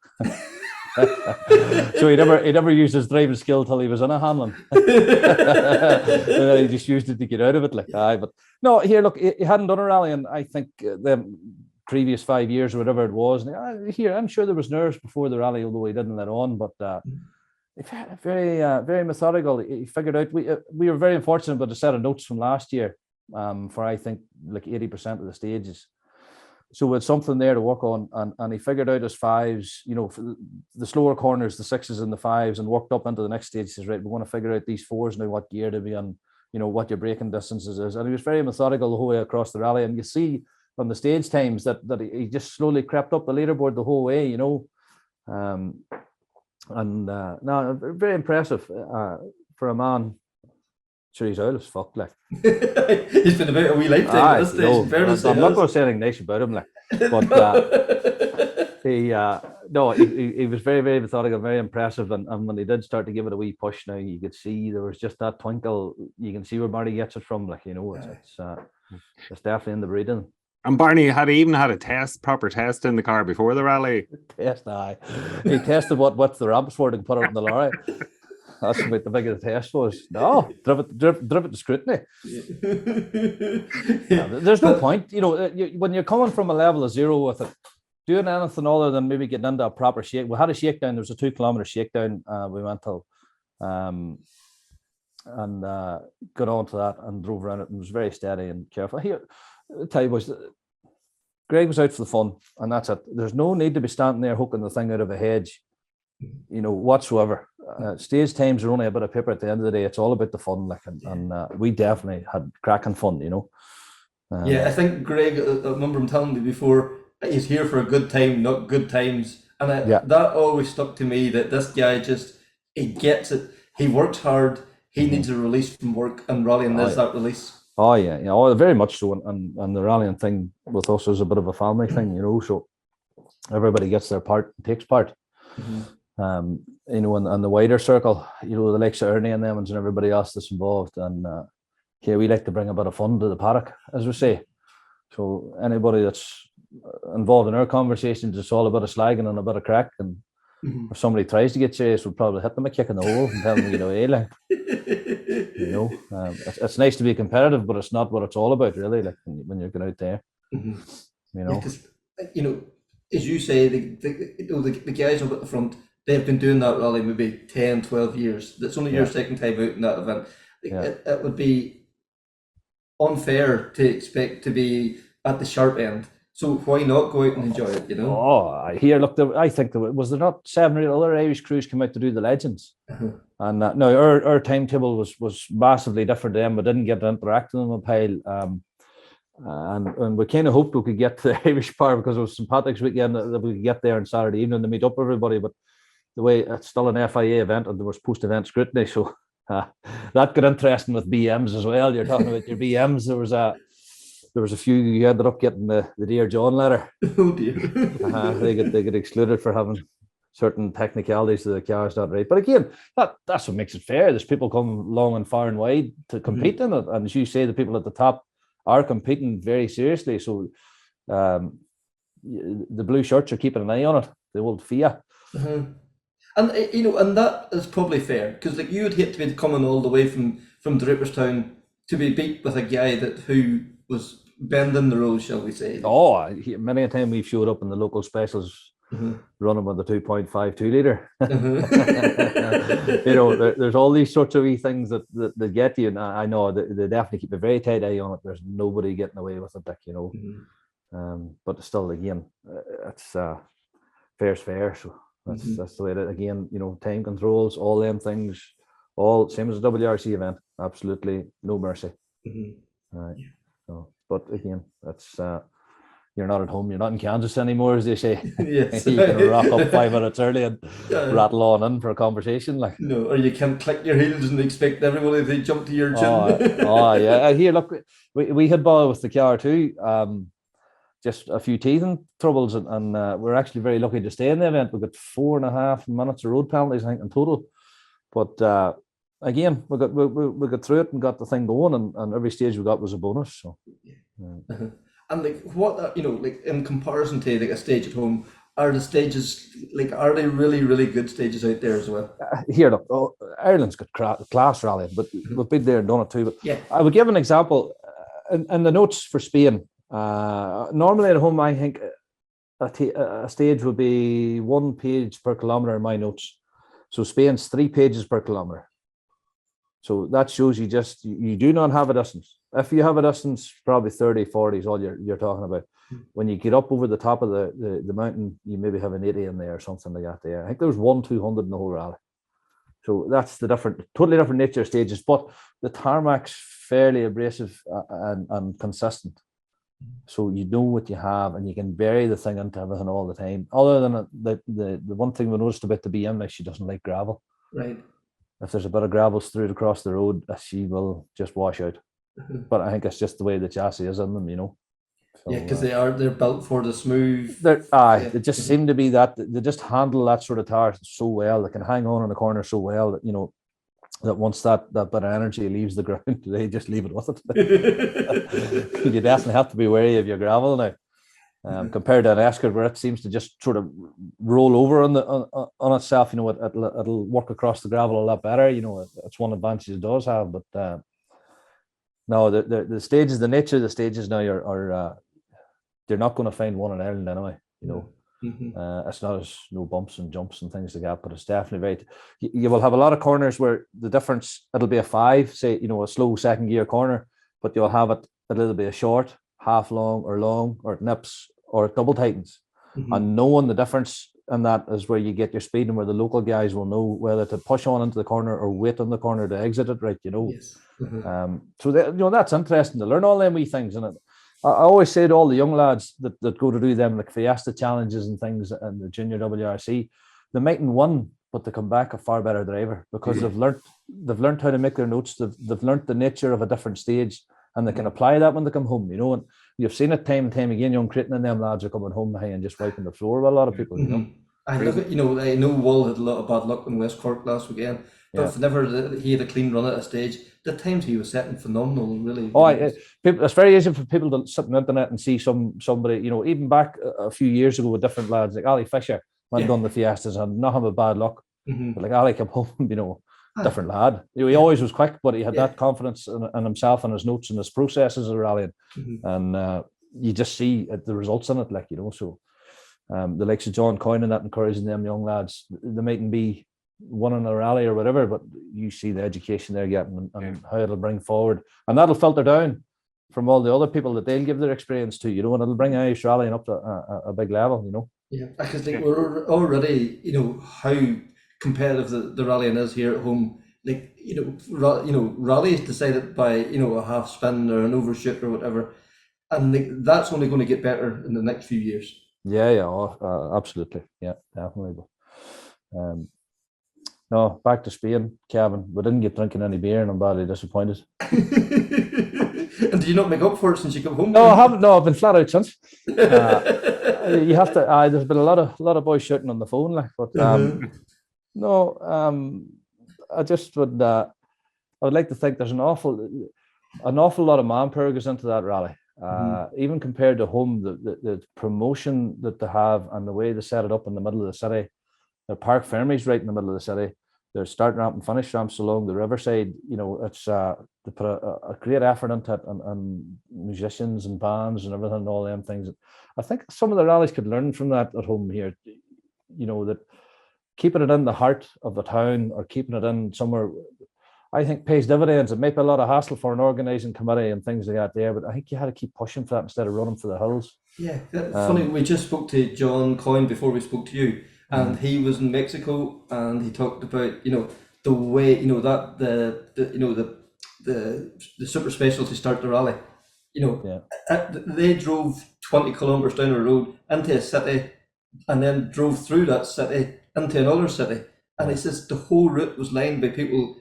So he never used his driving skill till he was in a Hamlin. He just used it to get out of it. But no, here, look, he hadn't done a rally, and I think the previous 5 years or whatever it was. And here, I'm sure there was nerves before the rally, although he didn't let on. But very methodical. He figured out. We were very unfortunate with a set of notes from last year for I think like 80% of the stages. So with something there to work on, and he figured out his fives, for the slower corners, the sixes and the fives, and worked up into the next stage. He says, right, we want to figure out these fours now, what gear to be on, what your braking distances is. And he was very methodical the whole way across the rally. And you see on the stage times that he just slowly crept up the leaderboard the whole way, no, very impressive for a man. Sure, he's old as fuck, like. He's been about a wee lifetime at this stage. I'm not going to say anything nice about him, like. But he was very, very methodical, very impressive, and when he did start to give it a wee push, now you could see there was just that twinkle. You can see where Barney gets it from, like, it's definitely in the breeding. And Barney had even had a proper test in the car before the rally. He tested what's the ramps for to put it in the lorry. That's about the bigger the test was. No, drive it to scrutiny. There's no point, when you're coming from a level of zero with it, doing anything other than maybe getting into a proper shake. We had a shakedown. There was a 2 kilometer shakedown. We went to, and got on to that and drove around it and was very steady and careful. Here, I'll tell you, boys, Greg was out for the fun, and that's it. There's no need to be standing there hooking the thing out of a hedge, whatsoever. Stage times are only a bit of paper at the end of the day. It's all about the fun, like, and we definitely had cracking fun, I think Greg, I remember him telling me before, he's here for a good time, not good times, and that always stuck to me, that this guy he gets it. He works hard. He needs a release from work, and rallying is that release. Oh yeah, very much so, and the rallying thing with us is a bit of a family thing, so everybody gets their part and takes part. And the wider circle, the likes of Ernie and them and everybody else that's involved. And we like to bring a bit of fun to the paddock, as we say. So anybody that's involved in our conversations, it's all a bit of slagging and a bit of crack. And if somebody tries to get serious, we'll probably hit them a kick in the hole and tell them, like. It's nice to be competitive, but it's not what it's all about, really, like when you're going out there. Because, as you say, the guys up at the front, they've been doing that rally maybe 10, 12 years. That's only your second time out in that event. It would be unfair to expect to be at the sharp end. So why not go out and enjoy it, Oh, here, look, I think was there not 7 or 8 other Irish crews come out to do the Legends? And no, our timetable was massively different to them. We didn't get to interact with them a pile. And we kind of hoped we could get to the Irish part because it was St. Patrick's weekend that we could get there on Saturday evening to meet up with everybody. But the way it's still an FIA event and there was post-event scrutiny, so that got interesting with BMs as well. You're talking about your BMs. There was a few you ended up getting the Dear John letter. Oh dear. They get excluded for having certain technicalities to the cars not right. But again, that's what makes it fair. There's people come long and far and wide to compete in it, and as you say, the people at the top are competing very seriously. So the blue shirts are keeping an eye on it. The old FIA. And and that is probably fair, because like you would hate to be coming all the way from Draperstown to be beat with a guy who was bending the rules, shall we say? Oh, many a time we've showed up in the local specials running with the 2.52 liter. There's all these sorts of wee things that get you, and I know they definitely keep a very tight eye on it. There's nobody getting away with it, but still, again, it's fair's fair. So that's the way that, again, time controls, all them things, all same as a WRC event. Absolutely no mercy. Right. So, but again, that's you're not at home, you're not in Kansas anymore, as they say. Yes. You can rock up 5 minutes early and Yeah. rattle on in for a conversation. Like, No, or you can't click your heels and expect everybody to jump to your chin. oh yeah. Here, look, we had ball with the car too. Just a few teething troubles, and we're actually very lucky to stay in the event. We got 4.5 minutes of road penalties, I think, in total. But again, we got through it and got the thing going, and every stage we got was a bonus. So, yeah. And like, what like in comparison to like a stage at home, are the stages like, are they really, really good stages out there as well? Here, look, Ireland's got class rallying, but we've been there and done it too. But Yeah. I would give an example in the notes for Spain. Normally at home, I think a stage would be 1 page per kilometre in my notes. So Spain's 3 pages per kilometre. So that shows you do not have a distance. If you have a distance, probably 30, 40 is all you're talking about. When you get up over the top of the mountain, you maybe have an 80 in there or something like that there. I think there was 1-200 in the whole rally. So that's the totally different nature of stages. But the tarmac's fairly abrasive and consistent. So you know what you have, and you can vary the thing into everything all the time. Other than the one thing we noticed about the BM, like, she doesn't like gravel. Right. If there's a bit of gravel strewed across the road, she will just wash out. But I think it's just the way the chassis is in them, So, yeah, because they're built for the smooth. They just seem to be that they just handle that sort of tire so well. They can hang on in the corner so well that that once that bit of energy leaves the ground, they just leave it with it. You definitely have to be wary of your gravel now, compared to an Escort, where it seems to just sort of roll over on itself. It'll work across the gravel a lot better. It's one advantage it does have. But no, the stages, the nature of the stages now are they're not going to find one in Ireland anyway. It's not as no bumps and jumps and things like that, but it's definitely very. You will have a lot of corners where the difference, it'll be a 5, say, a slow second gear corner, but you'll have it a little bit short, half long, or it nips, or it double tightens. And knowing the difference in that is where you get your speed, and where the local guys will know whether to push on into the corner or wait on the corner to exit it, right? Yes. So that's interesting to learn all them wee things. And I always say to all the young lads that go to do them like Fiesta challenges and things and the junior WRC, they mightn't win, but they come back a far better driver, because they've learned how to make their notes. They've learned the nature of a different stage, and they can apply that when they come home. And you've seen it time and time again. Young Creighton and them lads are coming home and just wiping the floor with a lot of people. I look at, I know Wall had a lot of bad luck in West Cork last weekend, but whenever he had a clean run at a stage, the times he was setting phenomenal, really. It's very easy for people to sit on the internet and see somebody, even back a few years ago with different lads, like Ali Fisher, when done the Fiestas and not have a bad luck. But like Ali came home, different lad. He always was quick, but he had that confidence in himself and his notes and his processes of rallying. And you just see the results in it, so. The likes of John Coyne and that, encouraging them young lads, they mightn't be winning a rally or whatever, but you see the education they're getting and how it'll bring forward, and that'll filter down from all the other people that they'll give their experience to, and it'll bring Irish rallying up to a big level, Yeah, because we're already, how competitive the rallying is here at home. Rally is decided by a half spin or an overshoot or whatever, and that's only going to get better in the next few years. Absolutely, definitely. No, back to Spain, Kevin. We didn't get drinking any beer, and I'm badly disappointed. And do you not make up for it since you come home? No, I haven't. No, I've been flat out since. You have to. There's been a lot of boys shouting on the phone, but no. I just would. I would like to think there's an awful lot of manpower goes into that rally. Even compared to home, the promotion that they have and the way they set it up in the middle of the city, their park fermy's right in the middle of the city. Their start ramp and finish ramps along the riverside. It's they put a great effort into it, and musicians and bands and everything, and all them things. I think some of the rallies could learn from that at home here. That keeping it in the heart of the town or keeping it in somewhere, I think, pays dividends. It might be a lot of hassle for an organising committee and things like that there, but I think you had to keep pushing for that instead of running for the hills. Yeah, funny. We just spoke to John Coyne before we spoke to you, and he was in Mexico, and he talked about the way that the super specialty start the rally. They drove 20 kilometres down the road into a city and then drove through that city into another city. And he says the whole route was lined by people,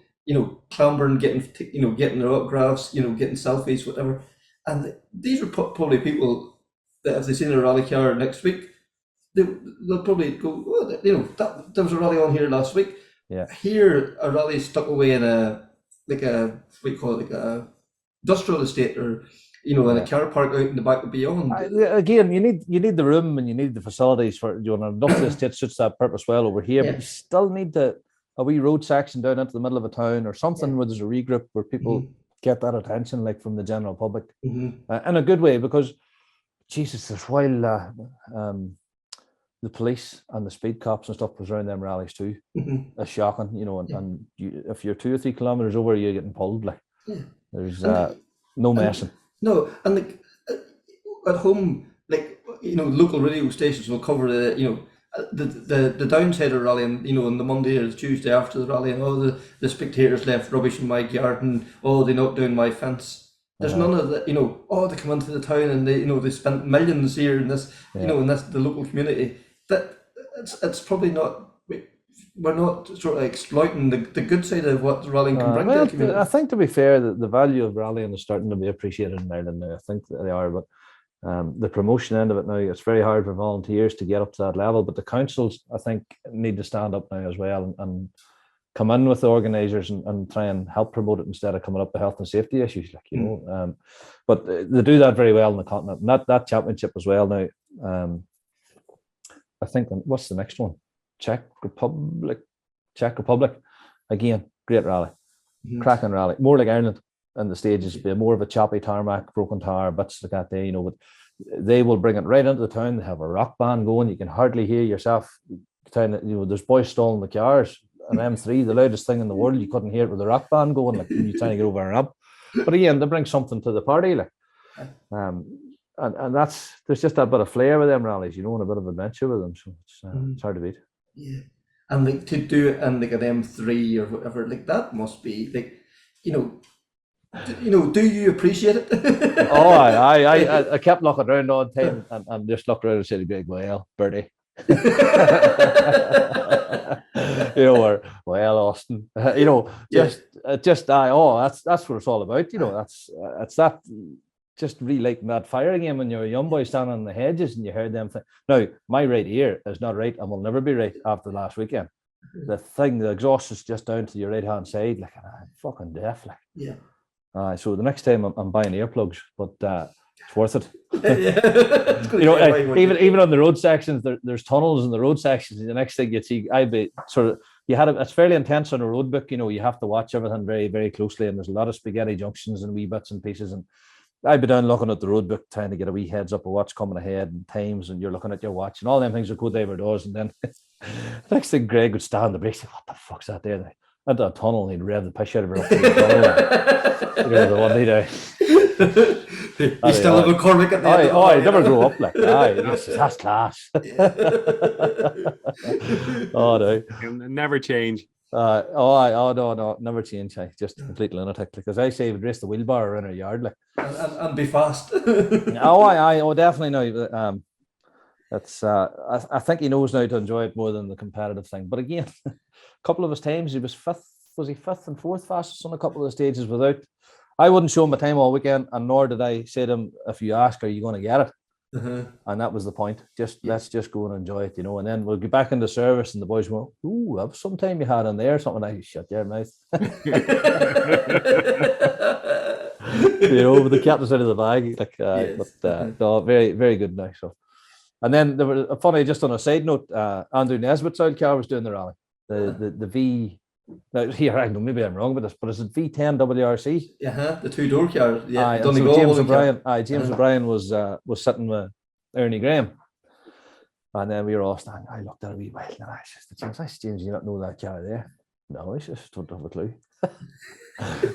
clambering, getting their autographs, getting selfies, whatever. And these were probably people that if they seen a rally car next week, they'll probably go, there was a rally on here last week. Yeah. Here, a rally stuck away in a industrial estate, or in a car park out in the back of beyond. Again, you need the room and you need the facilities for an industrial estate suits that purpose well over here, but you still need a wee road section down into the middle of a town or something where there's a regroup where people get that attention, like from the general public, in a good way, because Jesus, while the police and the speed cops and stuff was around them rallies too, it's shocking, and if you're 2 or 3 kilometers over, you're getting pulled. There's no messing. No, and at home, local radio stations will cover the downside of rally, and on the Monday or the Tuesday after the rally, and the spectators left rubbish in my garden, they knocked down my fence. There's none of that, they come into the town and they spent millions here in this, in the local community. That it's probably not. We're not sort of exploiting the good side of what rallying can bring to the community. I think, to be fair, the value of rallying is starting to be appreciated in Ireland now. I think that they are, but the promotion end of it now, it's very hard for volunteers to get up to that level. But the councils, I think, need to stand up now as well and come in with the organisers and try and help promote it instead of coming up with health and safety issues, but they do that very well in the continent. And that championship as well now. I think, what's the next one? Czech Republic. Again, great rally, cracking rally, more like Ireland. And the stages be more of a choppy tarmac, broken tar, bits like that. But they will bring it right into the town. They have a rock band going. You can hardly hear yourself. There's boys stalling the cars. An M3, the loudest thing in the world. You couldn't hear it with the rock band going, like when you're trying to get over and up. But again, they bring something to the party, and there's just that bit of flair with them rallies, and a bit of adventure with them. So it's hard to beat. Yeah, and to do it in an M3 or whatever, that must be do you appreciate it? I kept looking around all the time and just looked around and said, "Big well, Bertie." Or well, Austin. That's what it's all about. That's that. Just relighting that fire again when you're a young boy standing on the hedges and you heard them. Now, my right ear is not right and will never be right after last weekend. The exhaust is just down to your right hand side, I'm fucking deaf. So the next time I'm buying earplugs, but it's worth it. Even on the road sections, there's tunnels in the road sections. The next thing you see, it's fairly intense on a road book. You have to watch everything very, very closely, and there's a lot of spaghetti junctions and wee bits and pieces. And I'd be down looking at the road book, trying to get a wee heads up of what's coming ahead and times, and you're looking at your watch and all them things that go David does. And then the next thing, Greg would stand the brakes, say, "What the fuck's that there?" Into a tunnel, and he'd rev the piss out of her up to the tunnel. The one he do. You still have a Cork at the end. I never grow up like that. That's class. No. Never change. No, never change. Just complete lunatic. Because I say, would race the wheelbarrow around our yard, and be fast. Definitely no. I think he knows now to enjoy it more than the competitive thing. But again, a couple of his times he was fifth. Was he fifth and fourth fastest on a couple of the stages without? I wouldn't show him my time all weekend, and nor did I say to him, "If you ask, are you going to get it?" And that was the point. Let's just go and enjoy it, And then we'll get back into service, and the boys go, "Ooh, that was some time you had in there." Something like, "Shut your mouth." With the captain's out of the bag. No, very, very good now. So, and then there was funny. Just on a side note, Andrew Nesbitt's old car was doing the rally. The V. Now here, I know maybe I'm wrong with this, but is it V10 WRC? The 2-door car. Yeah, so James O'Brien. James O'Brien was sitting with Ernie Graham, and then we were all standing. I looked at a wee while, and I said, "James, you don't know that car there?" No, I just don't have a clue.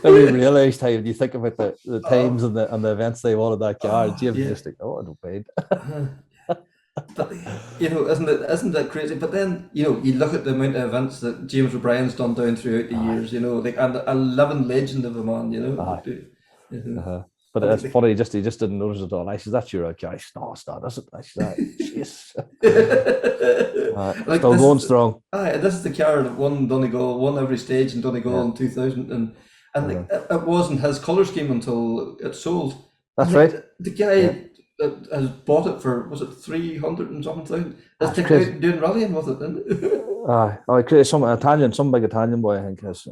Then we realised how you think about the times and the events they wanted that car. James just like, "I don't mind." But isn't that crazy? But then you look at the amount of events that James O'Brien's done down throughout the years. And a living legend of a man. But it's funny, he just didn't notice it all. I said, "That's your old car." I said, "No, it's not, is it?" I said, "Jeez." Like Still this going is- strong. Aye, this is the car that won Donegal, won every stage in Donegal in 2000, and like, it wasn't his colour scheme until it sold. That's And like, right. The guy that has bought it for, was it 300 and something thousand? That's That's taken crazy. out and doing rallying with it, isn't Some big Italian boy, I think, has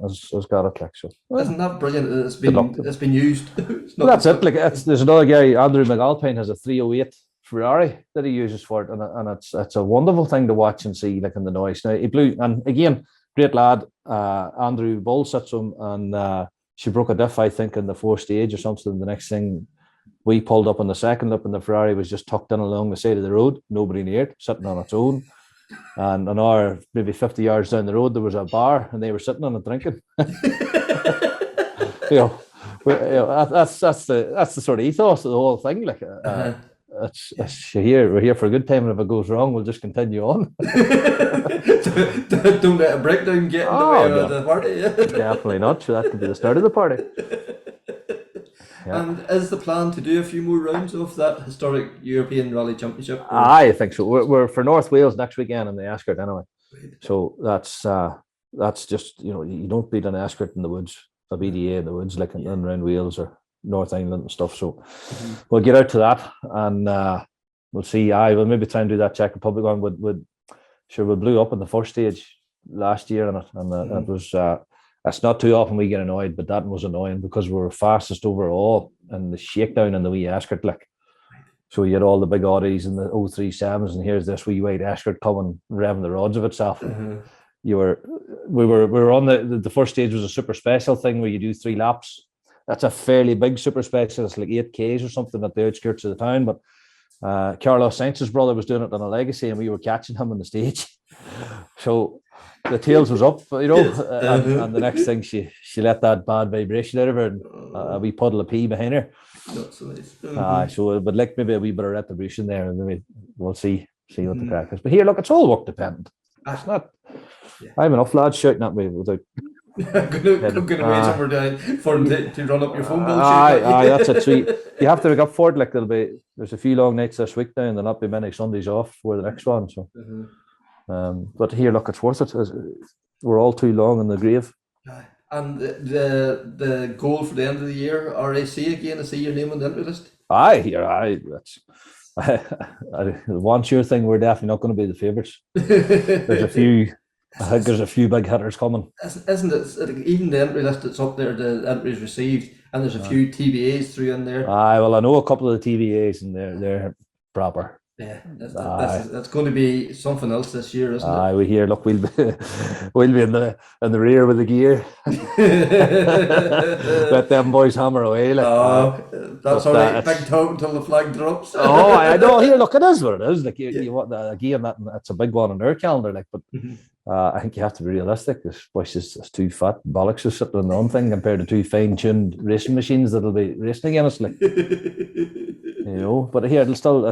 got it. Like, so. Isn't that brilliant? Good luck. It's been used. It's Well, that's it. Like, there's another guy, Andrew McAlpine, has a 308 Ferrari that he uses for it, and it's a wonderful thing to watch and see, like in the noise. Now he blew, and again, great lad. Andrew Bull sits him, and she broke a diff, I think, in the fourth stage or something. The next thing, we pulled up on the second lap, and the Ferrari was just tucked in along the side of the road, nobody near it, sitting on its own. And an hour, maybe 50 yards down the road, there was a bar, and they were sitting on it drinking. That's the sort of ethos of the whole thing. Like, we're here for a good time, and if it goes wrong, we'll just continue on. Don't let a breakdown get in the way of the party. Definitely not. Sure, that could be the start of the party. Yeah. And is the plan to do a few more rounds of that historic European Rally Championship? I think so. We're for North Wales next weekend in the Ascot anyway. So that's just, you don't beat an Ascot in the woods, a BDA in the woods, like in around Wales or North England and stuff. So we'll get out to that, and we'll see. We'll maybe try and do that Czech Republic one. We blew up in the first stage last year, and it was. It's not too often we get annoyed, but that was annoying because we were fastest overall in the shakedown in the wee Ascot. Like, so you had all the big Audis and the 037s, and here's this wee white Ascot coming, revving the rods of itself. We were on the first stage was a super special thing where you do 3 laps. That's a fairly big super special. It's like 8Ks or something at the outskirts of the town. But Carlos Sainz's brother was doing it on a Legacy, and we were catching him on the stage. So the tails was up, and the next thing she let that bad vibration out of her, and a wee puddle of pee behind her. Not so nice. But like maybe a wee bit of retribution there, and maybe we'll see what the crack is. But here, look, it's all work dependent. It's not. I have enough lads shouting at me without. I'm going away somewhere down for them to run up your phone bill. That's it. So you have to make up for it. Like there's a few long nights this week now, and there'll not be many Sundays off for the next one. So. But here, look, it's worth it. We're all too long in the grave. And the goal for the end of the year, RAC again, to see your name on the entry list? That's the one sure thing. We're definitely not going to be the favourites. I think there's a few big hitters coming. Isn't it? Even the entry list that's up there, the entries received, and there's a few TBAs through in there. Well, I know a couple of the TBAs, and they're proper. Yeah, that's going to be something else this year, isn't it? We hear. Look, we'll be in the rear with the gear. Let them boys hammer away. That's all right. Big talk until the flag drops. I know. Here, look, it is what it is. Like you want again. That's a big one on their calendar. Like, but I think you have to be realistic. This boys is two fat bollocks is sitting on one thing compared to 2 fine-tuned racing machines that'll be racing against. Like. But here it'll still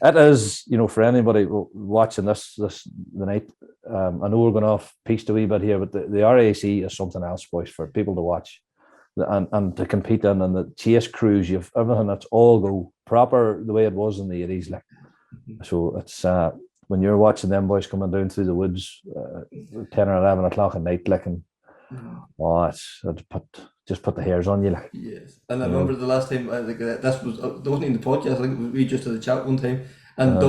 it is for anybody watching this the night. I know we're going off piece a wee bit here, but the RAC is something else, boys, for people to watch and to compete in, and the chase crews. You've everything that's all go proper the way it was in the 80s. Like, so it's when you're watching them boys coming down through the woods 10 or 11 o'clock at night, like, and just put the hairs on you. Like. Yes, and I remember the last time I think this was wasn't in the podcast. I think we just had a chat one time, and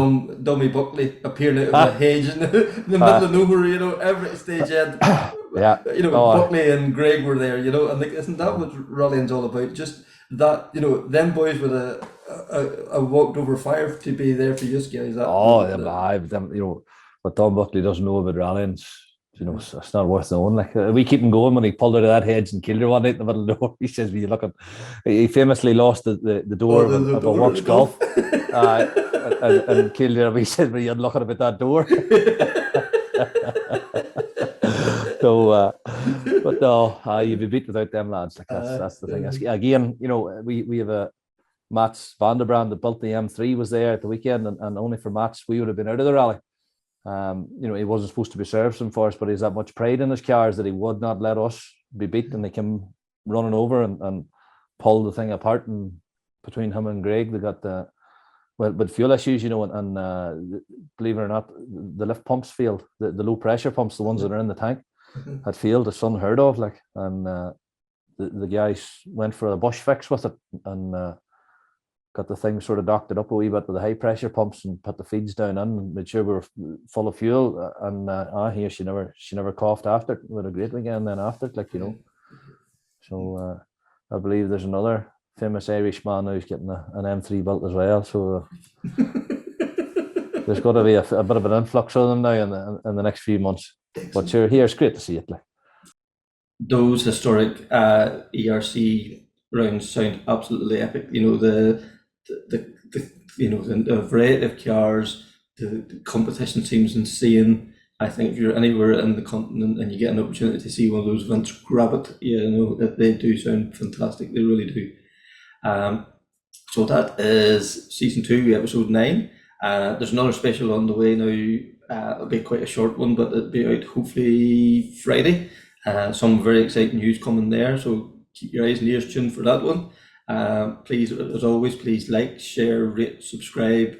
Dummy Buckley appeared out of a hedge in the middle of nowhere. Every stage end. Buckley and Greg were there. And like, isn't that what rallying's all about? Just that them boys with a walked over fire to be there for you guys. What Tom Buckley doesn't know about rallying. It's not worth knowing. Like, we keep him going when he pulled out of that hedge and killed her one night in the middle of the door. He says, he famously lost the door of a works golf and killed her. He says, you're looking about that door. So, but no, you'd be beat without them lads. Like, that's the thing. Again, we have a Mats Vanderbrand that built the M3 was there at the weekend, and only for Mats we would have been out of the rally. He wasn't supposed to be servicing for us, but he's that much pride in his cars that he would not let us be beat, and they came running over and pulled the thing apart, and between him and Greg, they got the with fuel issues, you know, and believe it or not, the lift pumps failed. The low pressure pumps, the ones that are in the tank, had failed. It's unheard of, like, and the guys went for a bush fix with it, and got the thing sort of doctored up a wee bit with the high pressure pumps, and put the feeds down in, and made sure we were full of fuel. And here she never coughed after it. We had a great weekend then after it, like, you know. So I believe there's another famous Irish man who's getting an M3 built as well. So there's got to be a bit of an influx of them now in the next few months. But sure, here it's great to see it. Like, those historic ERC rounds sound absolutely epic. You know, the variety of cars, the competition seems insane. I think if you're anywhere in the continent and you get an opportunity to see one of those events, grab it. You know, they do sound fantastic. They really do. So that is season 2, episode 9. There's another special on the way now. It'll be quite a short one, but it'll be out hopefully Friday. Some very exciting news coming there, so keep your eyes and ears tuned for that one. Please, as always, please like, share, rate, subscribe,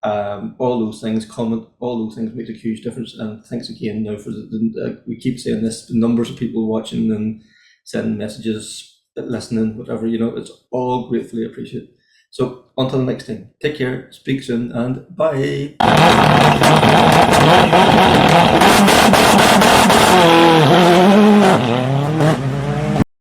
all those things, comment, all those things make a huge difference. And thanks again now for we keep saying this, the numbers of people watching and sending messages, listening, whatever, you know, it's all gratefully appreciated. So until next time, take care, speak soon, and bye.